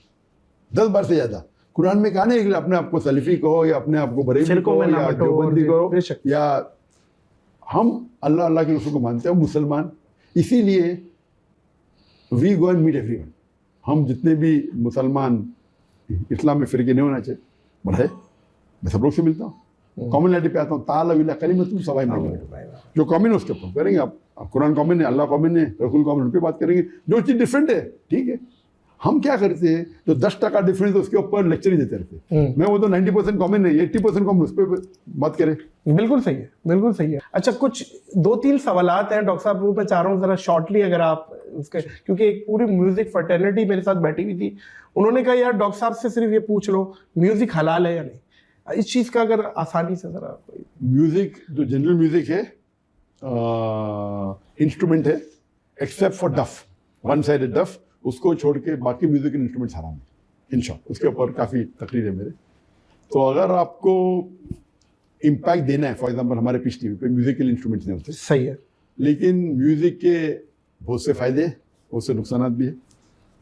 10 बार से ज़्यादा। कुरान में कहा नहीं कि अपने आप को सलफ़ी कहो या अपने आप को बरेली कहो या देवबंदी कहो, या हम अल्लाह के रसूल को मानते हैं मुसलमान। इसीलिए we go and meet everyone. हम जितने भी मुसलमान इस्लाम में फ़िरके नहीं होना चाहिए, बढ़े, मैं सब लोग से मिलता हूँ, कॉमनलिटी पे आता हूँ। ताला कलिमतुन सवाई जो कॉमन है उसके ऊपर करेंगे। आप कुरान कॉमन है, अल्लाह कॉमन है, रसूल कॉमन, उन पर बात करेंगे। जो चीज़ डिफरेंट है ठीक है। हम क्या करते हैं, जो 10% डिफरेंस है उसके ऊपर लेक्चर ही देते रहते हैं। मैं वो तो 90% कॉमन है, 80% कॉमन, उस पर बात करें। बिल्कुल सही है, बिल्कुल सही है। अच्छा, कुछ 2-3 सवालात हैं डॉक्टर साहब, वो मैं चाह रहा हूँ ज़रा शॉर्टली अगर आप उसके, क्योंकि एक पूरी म्यूजिक फर्टर्निटी मेरे साथ बैठी हुई थी, उन्होंने कहा यार डॉक्टर साहब से सिर्फ ये पूछ लो म्यूजिक हलाल है या नहीं। इस चीज़ का अगर आसानी से ज़रा कोई। म्यूजिक जो जनरल म्यूजिक है, इंस्ट्रूमेंट है, एक्सेप्ट फॉर डफ, वन साइडेड डफ, उसको छोड़ के बाकी म्यूजिकल इंस्ट्रूमेंट्स हराम है इन शॉर्ट। उसके ऊपर काफ़ी तकरीर है मेरे। तो अगर आपको इम्पैक्ट देना है, फॉर एग्जांपल हमारे पीस टीवी पे म्यूजिकल इंस्ट्रूमेंट्स नहीं होते, सही है, लेकिन म्यूजिक के बहुत से फ़ायदे हैं, बहुत से नुकसान भी है,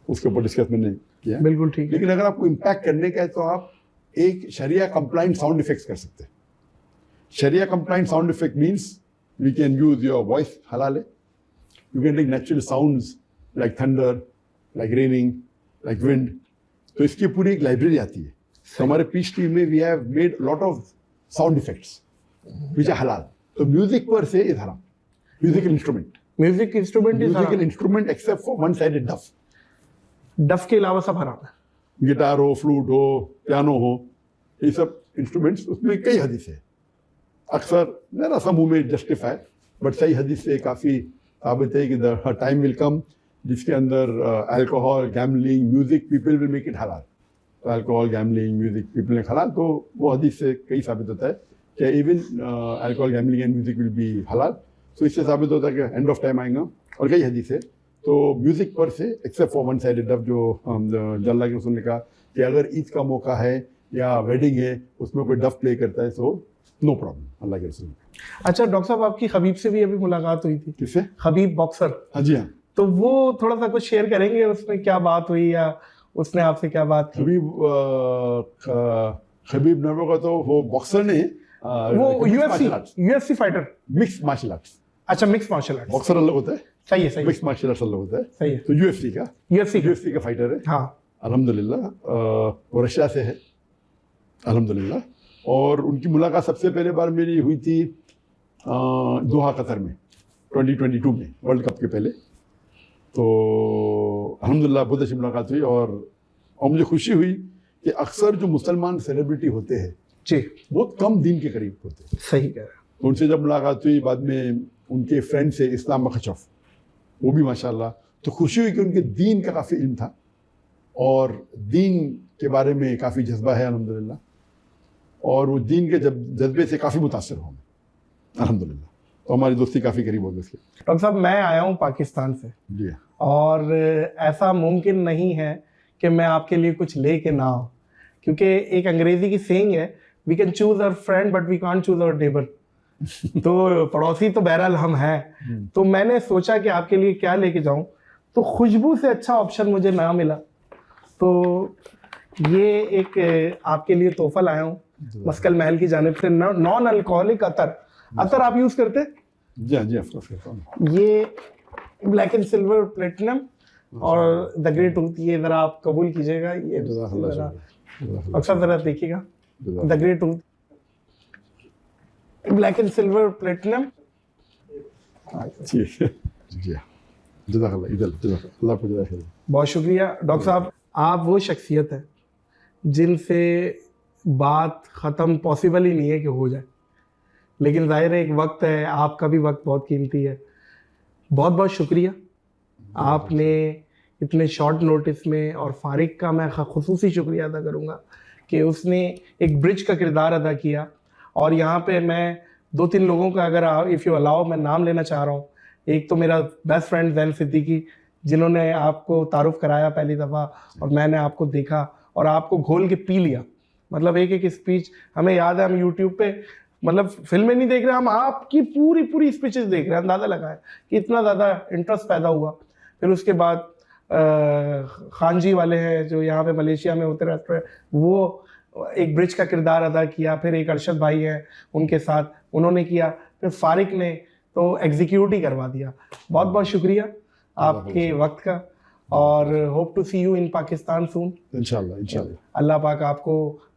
उसके ऊपर डिस्कस मैंने किया। बिल्कुल ठीक है। लेकिन अगर आपको इम्पैक्ट करने का है तो आप एक शरिया कंप्लाइंट साउंड इफेक्ट्स कर सकते हैं। Sharia compliant sound effect means we can use your voice, हलाल है। You can take natural sounds like thunder, like raining, like wind. तो इसकी पूरी एक लाइब्रेरी आती है। तो हमारे पीस टीवी में we have made lot of sound effects which are हलाल। तो म्यूजिक पर से इज हराम, musical instrument, musical instrument except for one sided डफ। डफ के अलावा सब हराम है। गिटार हो, फ्लूट हो, पियानो हो, ये सब इंस्ट्रूमेंट्स, उसमें कई हदीस है। अक्सर मेरा सब मुंह में जस्टिफाई, बट सही हदीस से काफ़ी साबित है कि द टाइम विल कम जिसके अंदर alcohol, gambling, music, people will make it हलाल। तो अल्कोहल, गैमलिंग, म्यूजिक पीपल ने हलाल, तो वो हदीस से कई साबित होता है कि even alcohol, gambling and music will be हलाल। तो इससे साबित होता है कि एंड ऑफ टाइम आएगा, और कई हदीस है। तो म्यूजिक पर से एक्सेप्ट फॉर वन साइडेड डफ, जो अल्लाह के रसूल ने कहा कि अगर ईद का मौका है या वेडिंग है उसमें कोई डफ प्ले करता है तो नो प्रॉब्लम, अल्लाह के रसूल। अच्छा डॉक्टर साहब, आपकी खबीब से भी अभी मुलाकात हुई थी। किससे? Khabib boxer. हाँ जी हाँ। तो वो थोड़ा सा कुछ शेयर करेंगे, उसमें क्या बात हुई या उसने आपसे क्या बात की? खबीब नबी का तो वो बॉक्सर ने, वो UFC fighter, mix martial arts. अच्छा, मिक्स मार्शल आर्ट्स। बॉक्सर अलग होता है, सही है, सही है। मिक्स मार्शल आर्ट्स अलग होता है, सही है। तो यूएफसी का फाइटर है। हाँ, अल्हम्दुलिल्लाह, वो रशिया से है अल्हम्दुलिल्लाह। और उनकी मुलाकात सबसे पहले बार मेरी हुई थी दोहा कतर में 2022 में, वर्ल्ड कप के पहले। तो अल्हम्दुलिल्लाह बहुत अच्छी मुलाकात हुई, और मुझे खुशी हुई कि अक्सर जो मुसलमान सेलिब्रिटी होते हैं जी, बहुत कम दिन के करीब होते हैं। सही कह रहे हैं। तो उनसे जब मुलाकात हुई, बाद में उनके फ्रेंड से इस्लाम मखचफ, वो भी माशाल्लाह, तो खुशी हुई कि उनके दीन का काफ़ी इल्म था और दीन के बारे में काफ़ी जज्बा है अल्हम्दुलिल्लाह, और वो दीन के जज्बे से काफ़ी मुतासर हुआ अल्हम्दुलिल्लाह। तो हमारी दोस्ती काफ़ी करीब हो गई उसके। डॉक्टर साहब, मैं आया हूँ पाकिस्तान से जी, और ऐसा मुमकिन नहीं है कि मैं आपके लिए कुछ ले के ना आऊँ, क्योंकि एक अंग्रेजी की सेइंग है, we can choose our friend but we can't choose our neighbour. तो पड़ोसी तो बहरहाल हम हैं। तो मैंने सोचा कि आपके लिए क्या लेके जाऊं, तो खुशबू से अच्छा ऑप्शन मुझे ना मिला। तो ये एक आपके लिए तोहफा लाया हूँ मस्कल महल की जानिब से, नॉन अल्कोहलिक अतर आप यूज करते हैं? जी हाँ, जी ऑफ कोर्स करता हूँ। ये ब्लैक एंड सिल्वर प्लेटिनम और द ग्रे टूथ, ये जरा आप कबूल कीजिएगा। ये जरा अक्सर जरा देखिएगा, the grey tooth black and silver platinum. ठीक है जी, जज़ाकल्लाह, इधर जज़ाकल्लाह, आपको जज़ाकल्लाह। बहुत शुक्रिया डॉक्टर साहब, आप वो शख्सियत है जिनसे बात ख़त्म पॉसिबल ही नहीं है कि हो जाए, लेकिन जाहिर है एक वक्त है, आपका भी वक्त बहुत कीमती है। बहुत बहुत शुक्रिया, आपने इतने शॉर्ट नोटिस में, और फारिक का मैं खुसूसी शुक्रिया अदा करूँगा कि उसने एक ब्रिज का किरदार अदा किया। और यहाँ पे मैं 2-3 लोगों का, अगर आप इफ़ यू अलाउ, मैं नाम लेना चाह रहा हूँ। एक तो मेरा बेस्ट फ्रेंड जैन सिद्दीकी, जिन्होंने आपको तारुफ कराया पहली दफ़ा, और मैंने आपको देखा और आपको घोल के पी लिया। मतलब एक एक स्पीच हमें याद है, हम यूट्यूब पे मतलब फिल्में नहीं देख रहे, हम आपकी पूरी पूरी स्पीचेस देख रहे हैं, अंदाज़ा लगाएं कि इतना ज़्यादा इंटरेस्ट पैदा हुआ। फिर उसके बाद खान जी वाले हैं जो यहाँ पे मलेशिया में होते रहते हैं, वो एक ब्रिज का किरदार अदा किया। फिर एक अरशद भाई हैं, उनके साथ उन्होंने किया। फिर फारिक ने तो एग्जीक्यूट ही करवा दिया। बहुत बहुत शुक्रिया आपके वक्त का, और hope to see you in Pakistan soon इंशाल्लाह, इंशाल्लाह। अल्लाह पाक आपको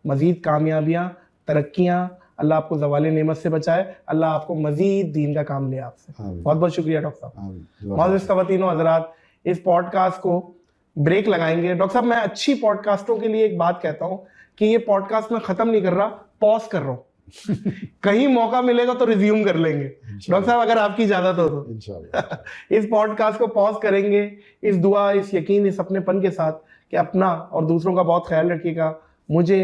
मज़ीद कामयाबियाँ, तरक्कियाँ, अल्लाह आपको ज़वाले नेमत से बचाए, अल्लाह आपको मज़ीद दीन का काम ले आपसे। बहुत बहुत शुक्रिया डॉक्टर साहब। मोअज़्ज़िज़ ख़वातीन हज़रात, इस पॉडकास्ट को ब्रेक लगाएंगे। डॉक्टर साहब, मैं अच्छी पॉडकास्टों के लिए एक बात कहता हूँ कि ये पॉडकास्ट मैं ख़त्म नहीं कर रहा, पॉज कर रहा हूँ। कहीं मौका मिलेगा तो रिज्यूम कर लेंगे डॉक्टर साहब, अगर आपकी इजाज़त हो तो इंशाल्लाह। इस पॉडकास्ट को पॉज करेंगे, इस दुआ, इस यकीन, इस अपनेपन के साथ कि अपना और दूसरों का बहुत ख्याल रखिएगा। मुझे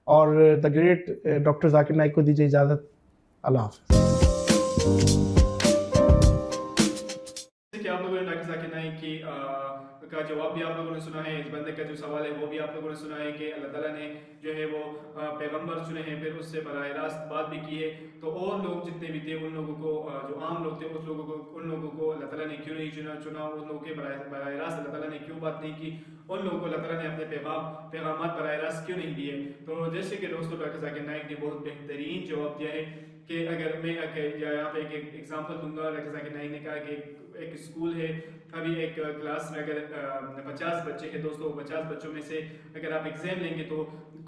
और the great doctor Zakir Naik को दीजिए इजाज़त। अल्लाह हाफ़िज़। आप लोगों ने डॉक्टर जाकिर नाइक की का जवाब भी आप लोगों ने सुना है। इस बंदे का जो सवाल है वो भी आप लोगों ने सुना है कि अल्लाह ताला ने जो है वो पैगंबर चुने हैं, फिर उससे बराह रास्त बात भी की है। तो और लोग जितने भी थे, उन लोगों को जो आम लोग थे, उन लोगों को अल्लाह ताला ने क्यों नहीं चुना, उन लोगों के बराह रास्त अल्लाह ताला ने क्यों बात नहीं की, उन लोगों को अल्लाह ताला ने अपने पैगामात बराह रास्त क्यों नहीं दिए। तो जैसे कि दोस्तों डॉक्टर जाकिर नाइक ने बहुत बेहतरीन जवाब दिया है कि अगर मैं यहाँ पे एक एग्जांपल दूंगा। डॉक्टर जाकिर नाइक ने कहा कि एक स्कूल है, अभी एक क्लास में अगर 50 बच्चे हैं दोस्तों, 50 बच्चों में से अगर आप एग्जाम लेंगे तो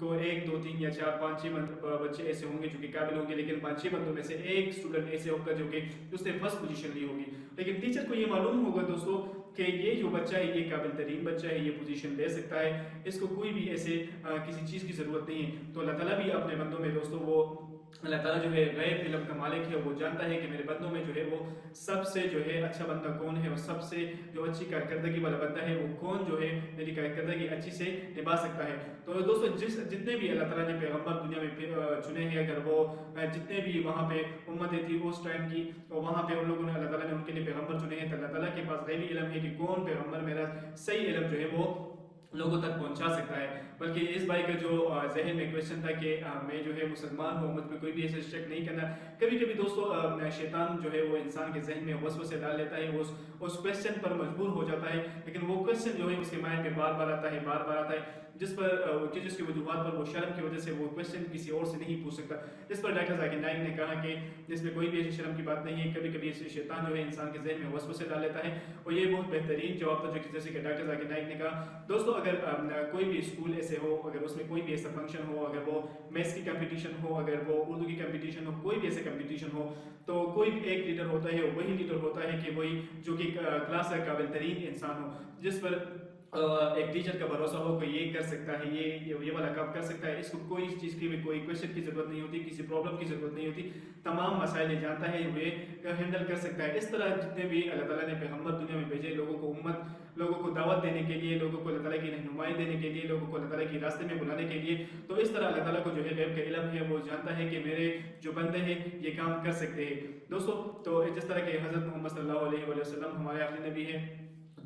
1, 2, 3 या 4, 5, 6 बच्चे ऐसे होंगे जो कि काबिल होंगे, लेकिन 5-6 बंदों में से एक स्टूडेंट ऐसे होगा जो कि उसने फर्स्ट पोजीशन ली होगी। लेकिन टीचर को ये मालूम होगा दोस्तों कि ये जो बच्चा है, ये काबिल तरीन बच्चा है, ये पोजीशन ले सकता है, इसको कोई भी ऐसे किसी चीज़ की ज़रूरत नहीं है। तो अल्लाह ताला भी अपने बंदों में दोस्तों, वो अल्लाह ताला जो है गैब इल्म का मालिक है, वो जानता है कि मेरे बंदों में जो है वो सबसे जो है अच्छा बंदा कौन है, और सबसे जो अच्छी कारकर्दगी वाला बंदा है वो कौन जो है मेरी कारकर्दगी अच्छी से निभा सकता है। तो दोस्तों जितने भी अल्लाह ताला ने पैगंबर दुनिया में चुने हैं, अगर वो जितने भी वहाँ पे उम्मतें थी उस टाइम की, तो वहाँ पे उन लोगों ने अल्लाह ताला ने उनके लिए पैगंबर चुने हैं। तो अल्लाह ताला के पास गैबी इल्म है कि कौन पैगंबर मेरा सही इल्म जो है वो लोगों तक पहुंचा सकता है। बल्कि इस भाई का जो जहन में क्वेश्चन था कि मैं जो है मुसलमान हूँ, मुझ पर कोई भी ऐसे शक नहीं करना। कभी कभी दोस्तों शैतान जो है वो इंसान के जहन में वसवसे डाल लेता है, उस क्वेश्चन पर मजबूर हो जाता है, लेकिन वो क्वेश्चन जो है उसके माइंड में बार बार आता है, जिसकी वजूहत पर वो शर्म की वजह से वो क्वेश्चन किसी और से नहीं पूछ सकता। जिस पर डॉक्टर जाकिर नाइक ने कहा कि इसमें कोई भी ऐसी शर्म की बात नहीं है, कभी कभी ऐसे शैतान जो है इंसान के जहन में वसवसे डाल लेता है। और ये बहुत बेहतरीन जवाब था जो कि जैसे कि डॉक्टर जाकिर नाइक ने कहा। दोस्तों अगर कोई भी स्कूल ऐसे हो, अगर उसमें कोई भी ऐसा फंक्शन हो, अगर वो मैथ्स की कंपटीशन हो, अगर वो उर्दू की कंपटीशन हो, कोई भी ऐसे कंपटीशन हो, तो कोई भी एक लीडर होता है, वही लीडर होता है कि वही जो कि क्लास का काबिल तरीन इंसान हो, जिस पर एक टीचर का भरोसा हो कि ये कर सकता है, ये वाला काम कर सकता है, इसको कोई चीज़ की भी कोई क्वेश्चन की ज़रूरत नहीं होती, किसी प्रॉब्लम की ज़रूरत नहीं होती, तमाम मसाइल जानता है, वे हैंडल कर सकता है। इस तरह जितने भी अल्लाह ताला ने पैगंबर दुनिया में भेजे, लोगों को दावत देने के लिए, लोगों को अल्लाह ताला की रहनुमाई देने के लिए, लोगों को अल्लाह ताला की रास्ते में बुलाने के लिए, तो इस तरह अल्लाह ताला को जो है गैब का इल्म है, वो जानता है कि मेरे जो बंदे हैं ये काम कर सकते हैं। दोस्तों तो जिस तरह के हज़रत मोहम्मद सल्लल्लाहु अलैहि वसल्लम हमारे आखिरी नबी हैं,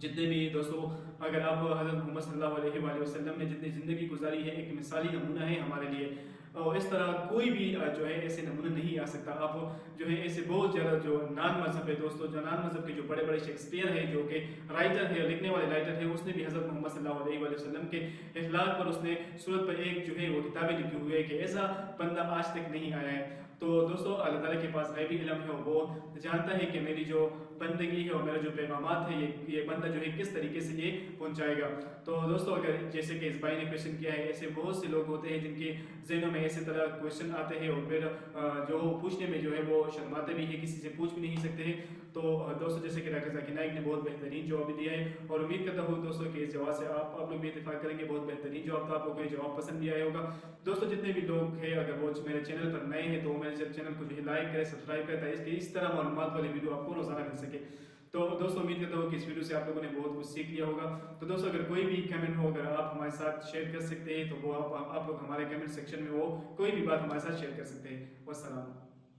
जितने भी दोस्तों अगर आप हज़रत मोहम्मद सल्लल्लाहु अलैहि वसल्लम ने जितनी ज़िंदगी गुजारी है, एक मिसाली नमूना है हमारे लिए। और इस तरह कोई भी जो है ऐसे नमूने नहीं आ सकता। आप जो है ऐसे बहुत ज़्यादा जो नान मजहब है दोस्तों, जो नान मजहब के जो बड़े बड़े शेक्सपियर है, जो कि राइटर है, लिखने वाले राइटर है, उसने भी हज़रत मोहम्मद सल्लल्लाहु अलैहि वसल्लम के इखलाक पर उसने सूरत पर एक जो है वो किताबें लिखी हुई है कि ऐसा बंदा आज तक नहीं आया है। तो दोस्तों अल्लाह ताला के पास गैबी इल्म है, वो जानता है कि मेरी जो बंदगी है और मेरा जो पैगामात है ये बंदा जो है किस तरीके से ये पहुंचाएगा। तो दोस्तों अगर जैसे कि इस भाई ने क्वेश्चन किया है, ऐसे बहुत से लोग होते हैं जिनके जहनों में ऐसे तरह क्वेश्चन आते हैं और फिर जो पूछने में जो है वो शर्माते भी है, किसी से पूछ भी नहीं सकते हैं। तो दोस्तों जैसे कि डॉक्टर जाकिर नाइक ने बहुत बेहतरीन जवाब दिया है और उम्मीद करता हूँ दोस्तों कि इस जवाब से आप लोग भी इत्तेफाक करेंगे, बहुत बेहतरीन जवाब था, आप लोगों को ये जवाब पसंद भी आया होगा। दोस्तों जितने भी लोग हैं अगर वो मेरे चैनल पर नए हैं तो मेरे चैनल को जो है लाइक करें, सब्सक्राइब करें ताकि इस तरह मालूमात वाली वीडियो आपको रोजाना मिल सके। तो दोस्तों उम्मीद करता हूँ कि इस वीडियो से आप लोगों ने बहुत कुछ सीख लिया होगा। तो दोस्तों अगर कोई भी कमेंट हो अगर आप हमारे साथ शेयर कर सकते हैं तो वो आप लोग हमारे कमेंट सेक्शन में वो कोई भी बात हमारे साथ शेयर कर सकते हैं। वस्सलाम।